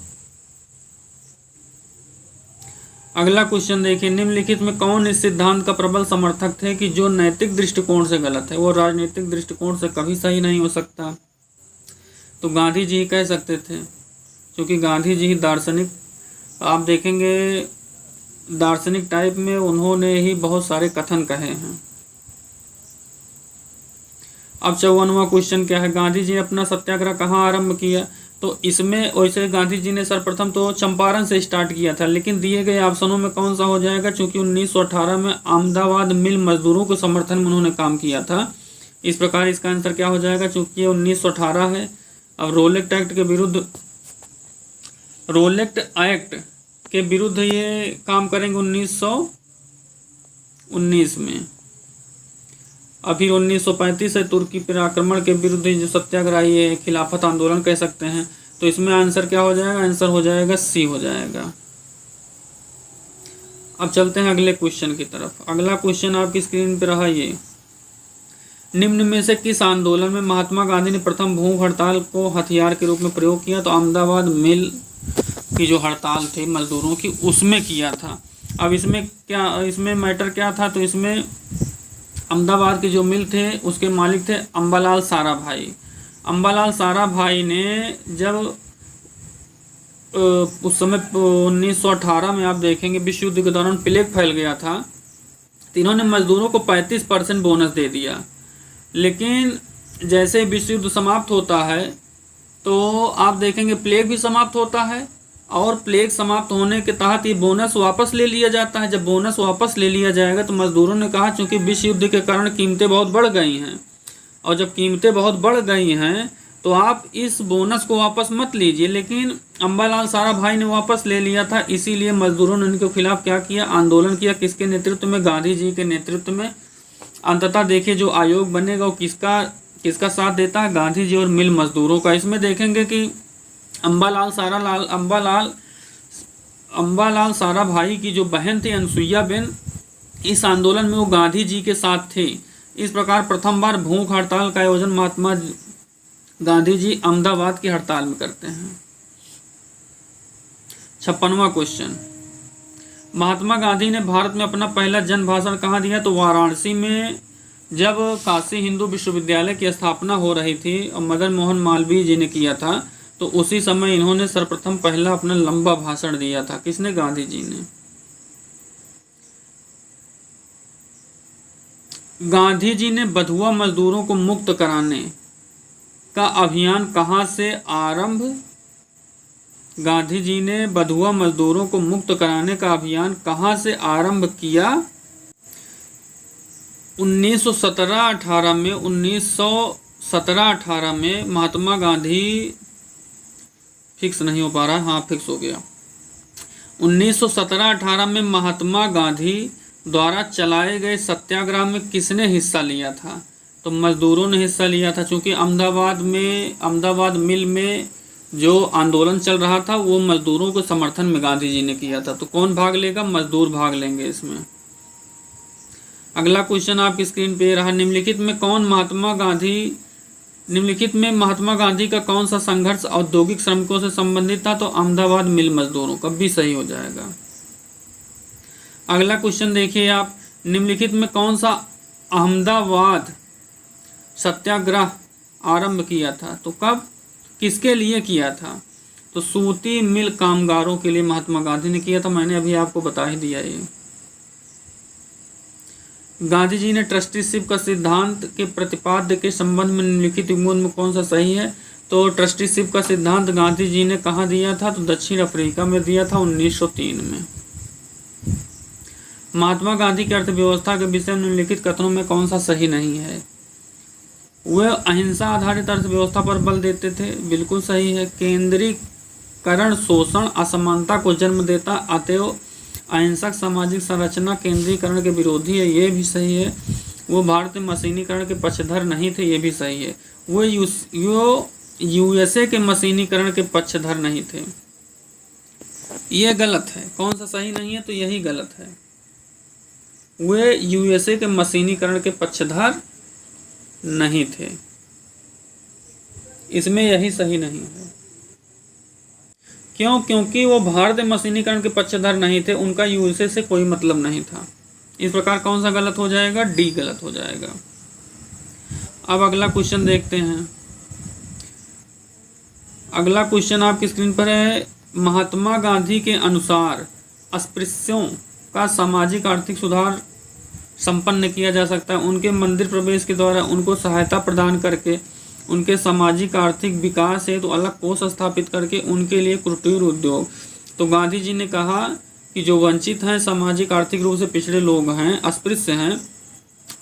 अगला क्वेश्चन देखिए, निम्नलिखित में कौन इस सिद्धांत का प्रबल समर्थक थे कि जो नैतिक दृष्टिकोण से गलत है वो राजनीतिक दृष्टिकोण से कभी सही नहीं हो सकता? तो गांधी जी ही कह सकते थे, क्योंकि गांधी जी ही दार्शनिक, आप देखेंगे दार्शनिक टाइप में उन्होंने ही बहुत सारे कथन कहे हैं। अब 54वां क्वेश्चन क्या है, गांधी जी ने अपना सत्याग्रह कहाँ आरंभ किया? तो इसमें वैसे गांधी जी ने सर्वप्रथम तो चंपारण से स्टार्ट किया था, लेकिन दिए गए ऑप्शनों में कौन सा हो जाएगा? चूंकि 1918 में अहमदाबाद मिल मजदूरों के समर्थन में उन्होंने काम किया था। इस प्रकार इसका आंसर क्या हो जाएगा? चूंकि ये 1918 है। अब रोलेक्ट एक्ट के विरुद्ध ये काम करेंगे 19 में। और फिर 1935 है तुर्की पर आक्रमण के विरुद्ध जो सत्याग्रही है, खिलाफत आंदोलन कह सकते हैं। तो इसमें आंसर क्या हो जाएगा? आंसर हो जाएगा सी हो जाएगा। अब चलते हैं अगले क्वेश्चन की तरफ। अगला क्वेश्चन आपकी स्क्रीन पर रहा ये, निम्न में से किस आंदोलन में महात्मा गांधी ने प्रथम भूख हड़ताल को हथियार के रूप में प्रयोग किया? तो अहमदाबाद मिल की जो हड़ताल थी मजदूरों की, उसमें किया था। अब इसमें मैटर क्या था? तो इसमें अहमदाबाद के जो मिल थे उसके मालिक थे अम्बालाल साराभाई। अम्बालाल साराभाई ने जब उस समय 1918 में आप देखेंगे विश्व युद्ध के दौरान प्लेग फैल गया था, तो इन्होंने मजदूरों को 35% बोनस दे दिया। लेकिन जैसे विश्व युद्ध समाप्त होता है तो आप देखेंगे प्लेग भी समाप्त होता है, और प्लेग समाप्त होने के तहत ये बोनस वापस ले लिया जाता है। जब बोनस वापस ले लिया जाएगा तो मजदूरों ने कहा चूंकि विश्व युद्ध के कारण कीमतें बहुत बढ़ गई हैं, और जब कीमतें बहुत बढ़ गई हैं तो आप इस बोनस को वापस मत लीजिए। लेकिन अम्बालाल साराभाई ने वापस ले लिया था, इसीलिए मजदूरों ने उनके खिलाफ क्या किया? आंदोलन किया। किसके नेतृत्व में? गांधी जी के नेतृत्व में। अंततः देखिए जो आयोग बनेगा वो किसका साथ देता है? गांधी जी और मिल मजदूरों का। इसमें देखेंगे कि अम्बालाल साराभाई की जो बहन थी अनसुईया बेन, इस आंदोलन में वो गांधी जी के साथ थे। इस प्रकार प्रथम बार भूख हड़ताल का आयोजन महात्मा गांधी जी अहमदाबाद की हड़ताल में करते हैं। 56वां क्वेश्चन, महात्मा गांधी ने भारत में अपना पहला जन भाषण कहाँ दिया? तो वाराणसी में, जब काशी हिंदू विश्वविद्यालय की स्थापना हो रही थी और मदन मोहन मालवीय जी ने किया था, तो उसी समय इन्होंने सर्वप्रथम पहला अपना लंबा भाषण दिया था। किसने? गांधी जी ने। गांधी जी ने बधुआ मजदूरों को मुक्त कराने का अभियान कहाँ से आरंभ? गांधी जी ने बधुआ मजदूरों को मुक्त कराने का अभियान कहाँ से आरंभ किया? 1917-18 में। 1917-18 में महात्मा गांधी, फिक्स नहीं हो पा रहा है, हाँ फिक्स हो गया। 1917-18 में महात्मा गांधी द्वारा चलाए गए सत्याग्रह में किसने हिस्सा लिया था? तो मजदूरों ने हिस्सा लिया था। चूंकि अहमदाबाद मिल में जो आंदोलन चल रहा था वो मजदूरों के समर्थन में गांधी जी ने किया था। तो कौन भाग लेगा? मजदूर भाग लेंगे इसमें। अगला क्वेश्चन आपकी स्क्रीन पे रहा, निम्नलिखित में महात्मा गांधी का कौन सा संघर्ष औद्योगिक श्रमिकों से संबंधित था? तो अहमदाबाद मिल मजदूरों का, भी सही हो जाएगा। अगला क्वेश्चन देखिए आप, निम्नलिखित में कौन सा अहमदाबाद सत्याग्रह आरंभ किया था? तो कब, किसके लिए किया था? तो सूती मिल कामगारों के लिए महात्मा गांधी ने किया था। मैंने अभी आपको बता ही दिया ये। गांधी जी ने ट्रस्टीशिप का सिद्धांत के प्रतिपाद्य के संबंध में निम्नलिखित में कौन सा सही है? तो ट्रस्टीशिप का सिद्धांत गांधी जी ने कहाँ दिया था? तो दक्षिण अफ्रीका में दिया था 1903 में। महात्मा गांधी की अर्थव्यवस्था के विषय में निम्नलिखित कथनों में कौन सा सही नहीं है? वह अहिंसा आधारित अर्थव्यवस्था पर बल देते थे, बिल्कुल सही है। केंद्रीकरण शोषण असमानता को जन्म देता, अतएव अहिंसक सामाजिक संरचना केंद्रीकरण के विरोधी है, ये भी सही है। वो भारतीय मशीनीकरण के पक्षधर नहीं थे, ये भी सही है। वो यूएसए के मशीनीकरण के पक्षधर नहीं थे, ये गलत है। कौन सा सही नहीं है? तो यही गलत है। वे यूएसए के मशीनीकरण के पक्षधर नहीं थे, इसमें यही सही नहीं है। क्यों? क्योंकि वो भारतीय मशीनीकरण के पक्षधर नहीं थे, उनका यूएसए से कोई मतलब नहीं था। इस प्रकार कौन सा गलत हो जाएगा? डी गलत हो जाएगा। अब अगला क्वेश्चन देखते हैं। अगला क्वेश्चन आपकी स्क्रीन पर है, महात्मा गांधी के अनुसार अस्पृश्यों का सामाजिक आर्थिक सुधार संपन्न किया जा सकता है उनके मंदिर प्रवेश के द्वारा उनको सहायता प्रदान करके, उनके सामाजिक आर्थिक विकास हेतु तो अलग कोष स्थापित करके, उनके लिए कुटीर उद्योग। तो गांधी जी ने कहा कि जो वंचित हैं, सामाजिक आर्थिक रूप से पिछड़े लोग हैं, अस्पृश्य हैं,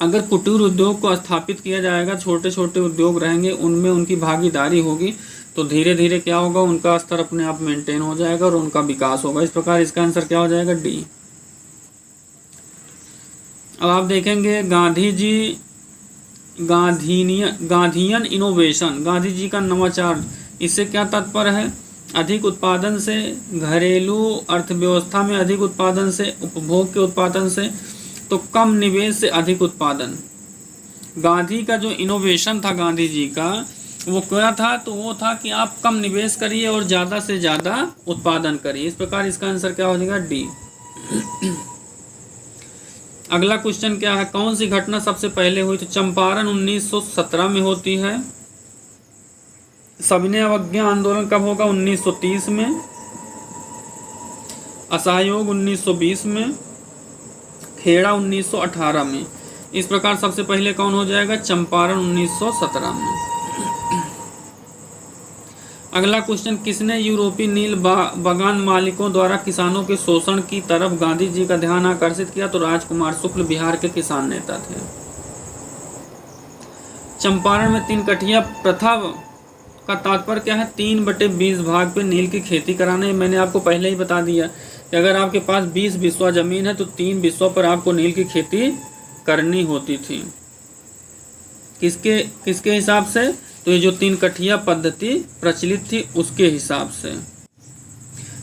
अगर कुटीर उद्योग को स्थापित किया जाएगा, छोटे छोटे उद्योग रहेंगे, उनमें उनकी भागीदारी होगी, तो धीरे धीरे क्या होगा? उनका स्तर अपने आप मेंटेन हो जाएगा और उनका विकास होगा। इस प्रकार इसका आंसर क्या हो जाएगा? डी। अब आप देखेंगे गांधी जी गांधीयन इनोवेशन, गांधी जी का नवाचार, इससे क्या तात्पर्य है? अधिक उत्पादन से, घरेलू अर्थव्यवस्था में अधिक उत्पादन से, उपभोग के उत्पादन से, तो कम निवेश से अधिक उत्पादन। गांधी का जो इनोवेशन था गांधी जी का, वो क्या था? तो वो था कि आप कम निवेश करिए और ज़्यादा से ज़्यादा उत्पादन करिए। इस प्रकार इसका आंसर क्या हो जाएगा? डी। अगला क्वेश्चन क्या है? कौन सी घटना सबसे पहले हुई? तो चंपारण 1917 में होती है। सविनय अवज्ञा आंदोलन कब होगा? 1930 में। असहयोग 1920 में। खेड़ा 1918 में। इस प्रकार सबसे पहले कौन हो जाएगा? चंपारण 1917 में। अगला क्वेश्चन, किसने यूरोपीय नील बागान मालिकों द्वारा किसानों के शोषण की तरफ गांधी जी का ध्यान आकर्षित किया? तो राजकुमार शुक्ल बिहार के किसान नेता थे। चंपारण में 3 कठिया प्रथा का तात्पर्य क्या है? 3/20 भाग पे नील की खेती कराना। मैंने आपको पहले ही बता दिया कि अगर आपके पास 20 बिस्वा जमीन है तो 3 बिस्वा पर आपको नील की खेती करनी होती थी। किसके हिसाब से? तो ये जो 3 कठिया पद्धति प्रचलित थी उसके हिसाब से।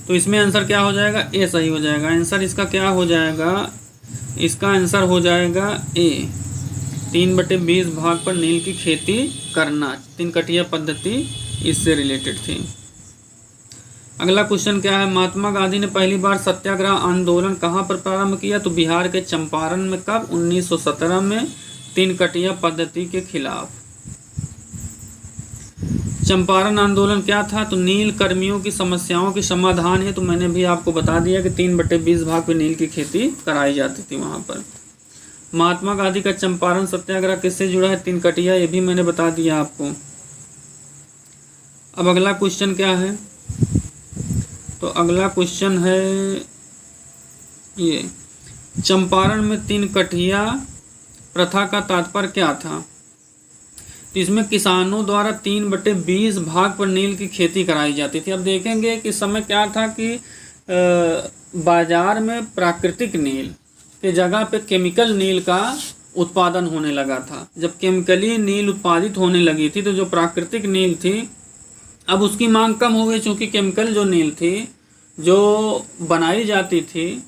तो इसमें आंसर क्या हो जाएगा? ए सही हो जाएगा। आंसर इसका क्या हो जाएगा? इसका आंसर हो जाएगा ए, 3/20 भाग पर नील की खेती करना। 3 कठिया पद्धति इससे रिलेटेड थी। अगला क्वेश्चन क्या है? महात्मा गांधी ने पहली बार सत्याग्रह आंदोलन कहाँ पर प्रारंभ किया? तो बिहार के चंपारण में। कब? 1917 में, 3 कठिया पद्धति के खिलाफ। चंपारण आंदोलन क्या था? तो नील कर्मियों की समस्याओं के समाधान है। तो मैंने भी आपको बता दिया कि 3/20 भाग पे नील की खेती कराई जाती थी वहां पर। महात्मा गांधी का चंपारण सत्याग्रह किससे जुड़ा है? 3 कठिया, ये भी मैंने बता दिया आपको। अब अगला क्वेश्चन क्या है? तो अगला क्वेश्चन है ये, चंपारण में 3 कठिया प्रथा का तात्पर्य क्या था? तो इसमें किसानों द्वारा 3/20 भाग पर नील की खेती कराई जाती थी। अब देखेंगे कि इस समय क्या था कि बाजार में प्राकृतिक नील के जगह पे केमिकल नील का उत्पादन होने लगा था। जब केमिकली नील उत्पादित होने लगी थी तो जो प्राकृतिक नील थी अब उसकी मांग कम हो गई, चूँकि केमिकल जो नील थी जो बनाई जाती थी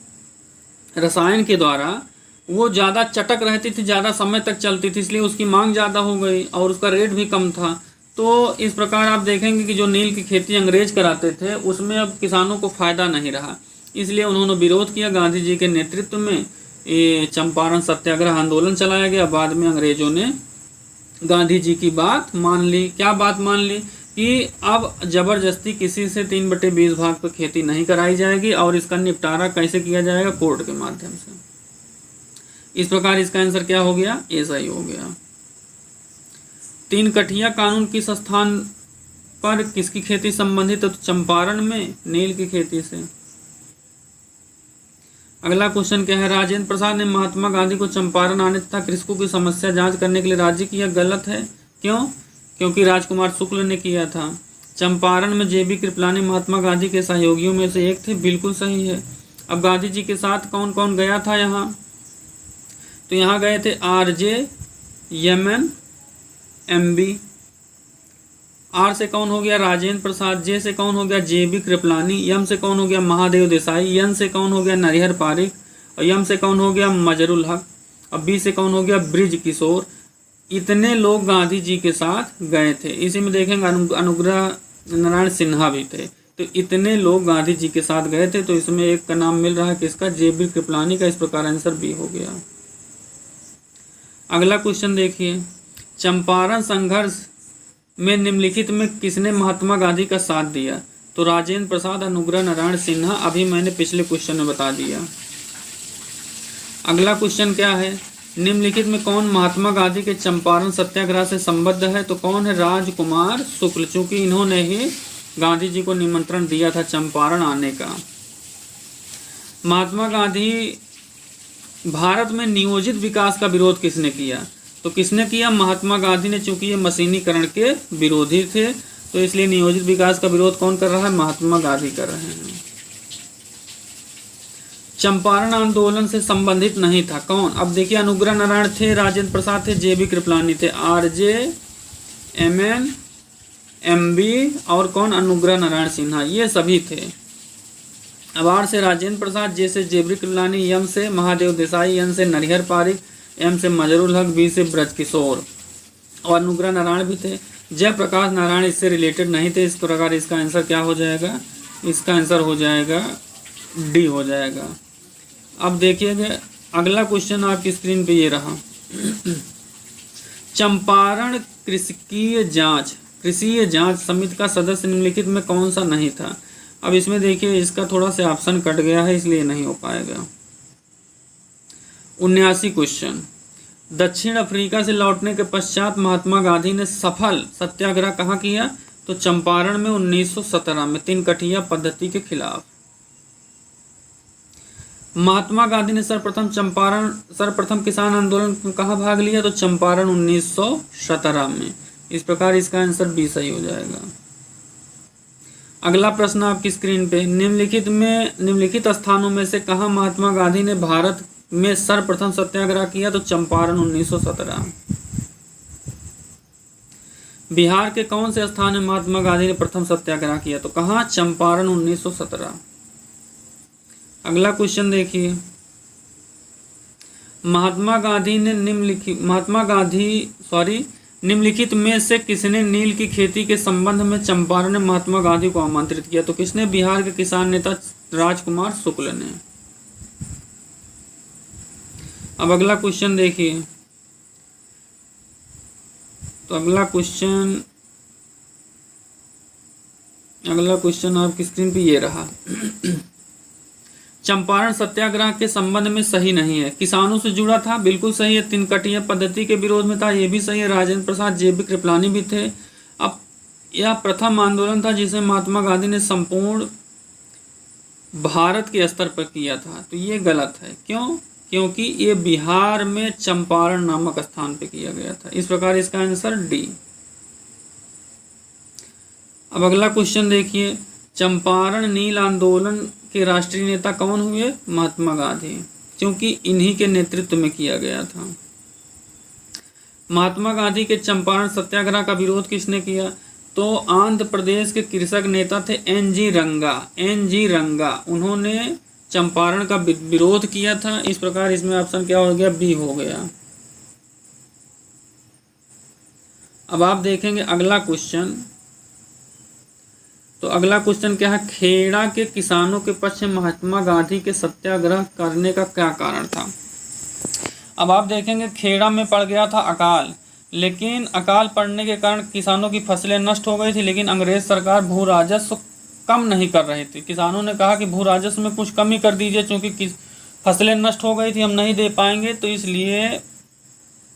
रसायन के द्वारा वो ज़्यादा चटक रहती थी, ज़्यादा समय तक चलती थी, इसलिए उसकी मांग ज़्यादा हो गई और उसका रेट भी कम था। तो इस प्रकार आप देखेंगे कि जो नील की खेती अंग्रेज कराते थे उसमें अब किसानों को फ़ायदा नहीं रहा, इसलिए उन्होंने विरोध किया। गांधी जी के नेतृत्व में ये चंपारण सत्याग्रह आंदोलन चलाया गया। बाद में अंग्रेजों ने गांधी जी की बात मान ली। क्या बात मान ली? कि अब ज़बरदस्ती किसी से 3/20 भाग पर खेती नहीं कराई जाएगी और इसका निपटारा कैसे किया जाएगा? कोर्ट के माध्यम से। इस प्रकार इसका आंसर क्या हो गया? ए सही हो गया। 3 कठिया कानून किस स्थान पर किसकी खेती संबंधित है? तो चंपारण में नील की खेती से। अगला क्वेश्चन क्या है? राजेंद्र प्रसाद ने महात्मा गांधी को चंपारण आने तथा कृषकों की समस्या जांच करने के लिए राज्य किया। गलत है। क्यों? क्योंकि राजकुमार शुक्ल ने किया था। चंपारण में जेबी कृपलानी महात्मा गांधी के सहयोगियों में से एक थे। बिल्कुल सही है। अब गांधी जी के साथ कौन कौन गया था यहाँ? तो यहाँ गए थे RJ, YMN, MB। R से कौन हो गया? राजेंद्र प्रसाद। J से कौन हो गया? JB कृपलानी। M से कौन हो गया? महादेव देसाई। N से कौन हो गया? नरिहर पारिक। और M से कौन हो गया? मजरुल हक। और B से कौन हो गया? ब्रिज किशोर। इतने लोग गांधी जी के साथ गए थे। इसी में देखेंगे अनुग्रह नारायण सिन्हा भी थे। तो इतने लोग गांधी जी के साथ गए थे। तो इसमें एक का नाम मिल रहा है किसका? JB कृपलानी का। इस प्रकार आंसर B हो गया। अगला क्वेश्चन देखिए, चंपारण संघर्ष में निम्नलिखित में किसने महात्मा गांधी का साथ दिया? तो राजेंद्र प्रसाद, अनुग्रह नारायण सिन्हा। अभी मैंने पिछले क्वेश्चन में बता दिया। अगला क्वेश्चन क्या है? निम्नलिखित में कौन महात्मा गांधी के चंपारण सत्याग्रह से संबद्ध है? तो कौन है? राजकुमार शुक्ल, चूंकि इन्होंने ही गांधी जी को निमंत्रण दिया था चंपारण आने का। महात्मा गांधी भारत में नियोजित विकास का विरोध किसने किया? तो किसने किया? महात्मा गांधी ने। चूंकि ये मशीनीकरण के विरोधी थे तो इसलिए नियोजित विकास का विरोध कौन कर रहा है? महात्मा गांधी कर रहे हैं। चंपारण आंदोलन से संबंधित नहीं था। कौन? अब देखिए, अनुग्रह नारायण थे, राजेंद्र प्रसाद थे, जेबी कृपलानी थे, आरजे, एमएन, एमबी और कौन? अनुग्रह नारायण सिन्हा, ये सभी थे। अब आर से राजेंद्र प्रसाद, जे से जेबी कृपलानी, एम से महादेव देसाई, एन से नरिहर पारिक, एम से मजरुल हक, बी से ब्रजकिशोर और अनुग्रह नारायण भी थे। जयप्रकाश नारायण इससे रिलेटेड नहीं थे। इस प्रकार इसका आंसर क्या हो जाएगा? इसका आंसर हो जाएगा डी हो जाएगा। अब देखिएगा अगला क्वेश्चन आपकी स्क्रीन पे ये रहा। चंपारण कृषकीय जांच समिति का सदस्य निम्नलिखित में कौन सा नहीं था? अब इसमें देखिए, इसका थोड़ा सा ऑप्शन कट गया है, इसलिए नहीं हो पाएगा। 79 क्वेश्चन, दक्षिण अफ्रीका से लौटने के पश्चात महात्मा गांधी ने सफल सत्याग्रह कहाँ किया? तो चंपारण में 1917 में, तिनकठिया पद्धति के खिलाफ। महात्मा गांधी ने सर्वप्रथम किसान आंदोलन में कहाँ भाग लिया? तो चंपारण 1917 में। इस प्रकार इसका आंसर बी सही हो जाएगा। अगला प्रश्न आपकी स्क्रीन पे, निम्नलिखित स्थानों में से कहाँ महात्मा गांधी ने भारत में सर्वप्रथम सत्याग्रह किया? तो चंपारण 1917। बिहार के कौन से स्थान में महात्मा गांधी ने प्रथम सत्याग्रह किया? तो कहाँ? चंपारण 1917। अगला क्वेश्चन देखिए, निम्नलिखित में से किसने नील की खेती के संबंध में चंपारण में महात्मा गांधी को आमंत्रित किया? तो किसने? बिहार के किसान नेता राजकुमार शुक्ल ने। अब अगला क्वेश्चन देखिए, तो अगला क्वेश्चन आपकी स्क्रीन पे ये रहा। चंपारण सत्याग्रह के संबंध में सही नहीं है। किसानों से जुड़ा था, बिल्कुल सही है। तिनकठिया पद्धति के विरोध में था, ये भी सही है। राजेंद्र प्रसाद, जेबी कृपलानी भी थे। अब यह प्रथम आंदोलन था जिसे महात्मा गांधी ने संपूर्ण भारत के स्तर पर किया था, तो ये गलत है। क्यों? क्योंकि ये बिहार में चंपारण नामक स्थान पे किया गया था। इस प्रकार इसका आंसर डी। अब अगला क्वेश्चन देखिए, चंपारण नील आंदोलन के राष्ट्रीय नेता कौन हुए? महात्मा गांधी, क्योंकि इन्हीं के नेतृत्व में किया गया था। महात्मा गांधी के चंपारण सत्याग्रह का विरोध किसने किया? तो आंध्र प्रदेश के कृषक नेता थे एन जी रंगा, उन्होंने चंपारण का विरोध किया था। इस प्रकार इसमें ऑप्शन क्या हो गया? बी हो गया। अब आप देखेंगे अगला क्वेश्चन, तो अगला क्वेश्चन क्या है? खेड़ा के किसानों के पक्ष में महात्मा गांधी के सत्याग्रह करने का क्या कारण था? अब आप देखेंगे खेड़ा में पड़ गया था अकाल, लेकिन अकाल पड़ने के कारण किसानों की फसलें नष्ट हो गई थी, लेकिन अंग्रेज सरकार भू राजस्व कम नहीं कर रही थी। किसानों ने कहा कि भू राजस्व में कुछ कमी कर दीजिए, क्योंकि फसलें नष्ट हो गई थी, हम नहीं दे पाएंगे। तो इसलिए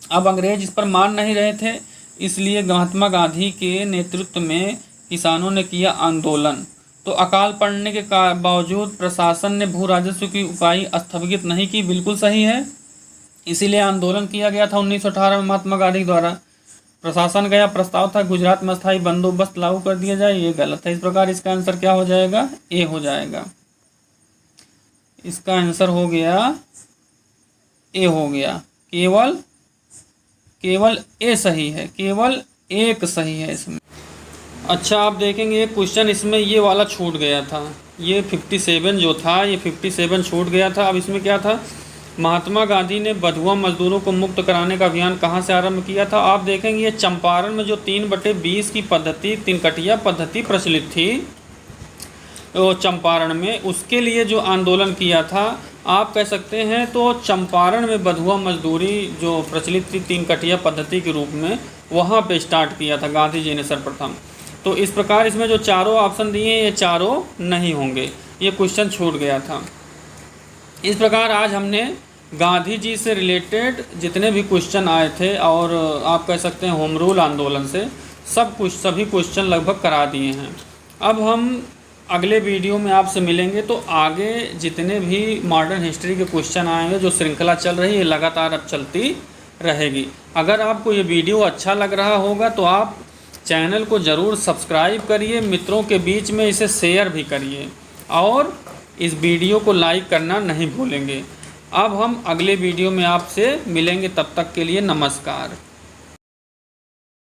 अब अंग्रेज इस पर मान नहीं रहे थे, इसलिए महात्मा गांधी के नेतृत्व में किसानों ने किया आंदोलन। तो अकाल पड़ने के बावजूद प्रशासन ने भू राजस्व की उपाय स्थगित नहीं की, बिल्कुल सही है। इसीलिए आंदोलन किया गया था 1918 में महात्मा गांधी द्वारा। प्रशासन का यह प्रस्ताव था गुजरात में अस्थायी बंदोबस्त लागू कर दिया जाए, ये गलत है। इस प्रकार इसका आंसर क्या हो जाएगा? ए हो जाएगा। इसका आंसर हो गया ए हो गया। केवल ए सही है, केवल एक सही है इसमें। अच्छा, आप देखेंगे एक क्वेश्चन इसमें ये वाला छूट गया था, ये 57 जो था, ये 57 छूट गया था। अब इसमें क्या था? महात्मा गांधी ने बधुआ मजदूरों को मुक्त कराने का अभियान कहाँ से आरंभ किया था? आप देखेंगे ये चंपारण में जो 3/20 की पद्धति, तिनकठिया पद्धति प्रचलित थी, तो चंपारण में उसके लिए जो आंदोलन किया था, आप कह सकते हैं तो चंपारण में बधुआ मजदूरी जो प्रचलित थी तिनकठिया पद्धति के रूप में, वहाँ पे स्टार्ट किया था गांधी जी ने सर्वप्रथम। तो इस प्रकार इसमें जो चारों ऑप्शन दिए हैं ये चारों नहीं होंगे, ये क्वेश्चन छूट गया था। इस प्रकार आज हमने गांधी जी से रिलेटेड जितने भी क्वेश्चन आए थे और आप कह सकते हैं होम रूल आंदोलन से सभी क्वेश्चन लगभग करा दिए हैं। अब हम अगले वीडियो में आपसे मिलेंगे, तो आगे जितने भी मॉडर्न हिस्ट्री के क्वेश्चन आएंगे, जो श्रृंखला चल रही है लगातार अब चलती रहेगी। अगर आपको ये वीडियो अच्छा लग रहा होगा तो आप चैनल को ज़रूर सब्सक्राइब करिए, मित्रों के बीच में इसे शेयर भी करिए और इस वीडियो को लाइक करना नहीं भूलेंगे। अब हम अगले वीडियो में आपसे मिलेंगे, तब तक के लिए नमस्कार।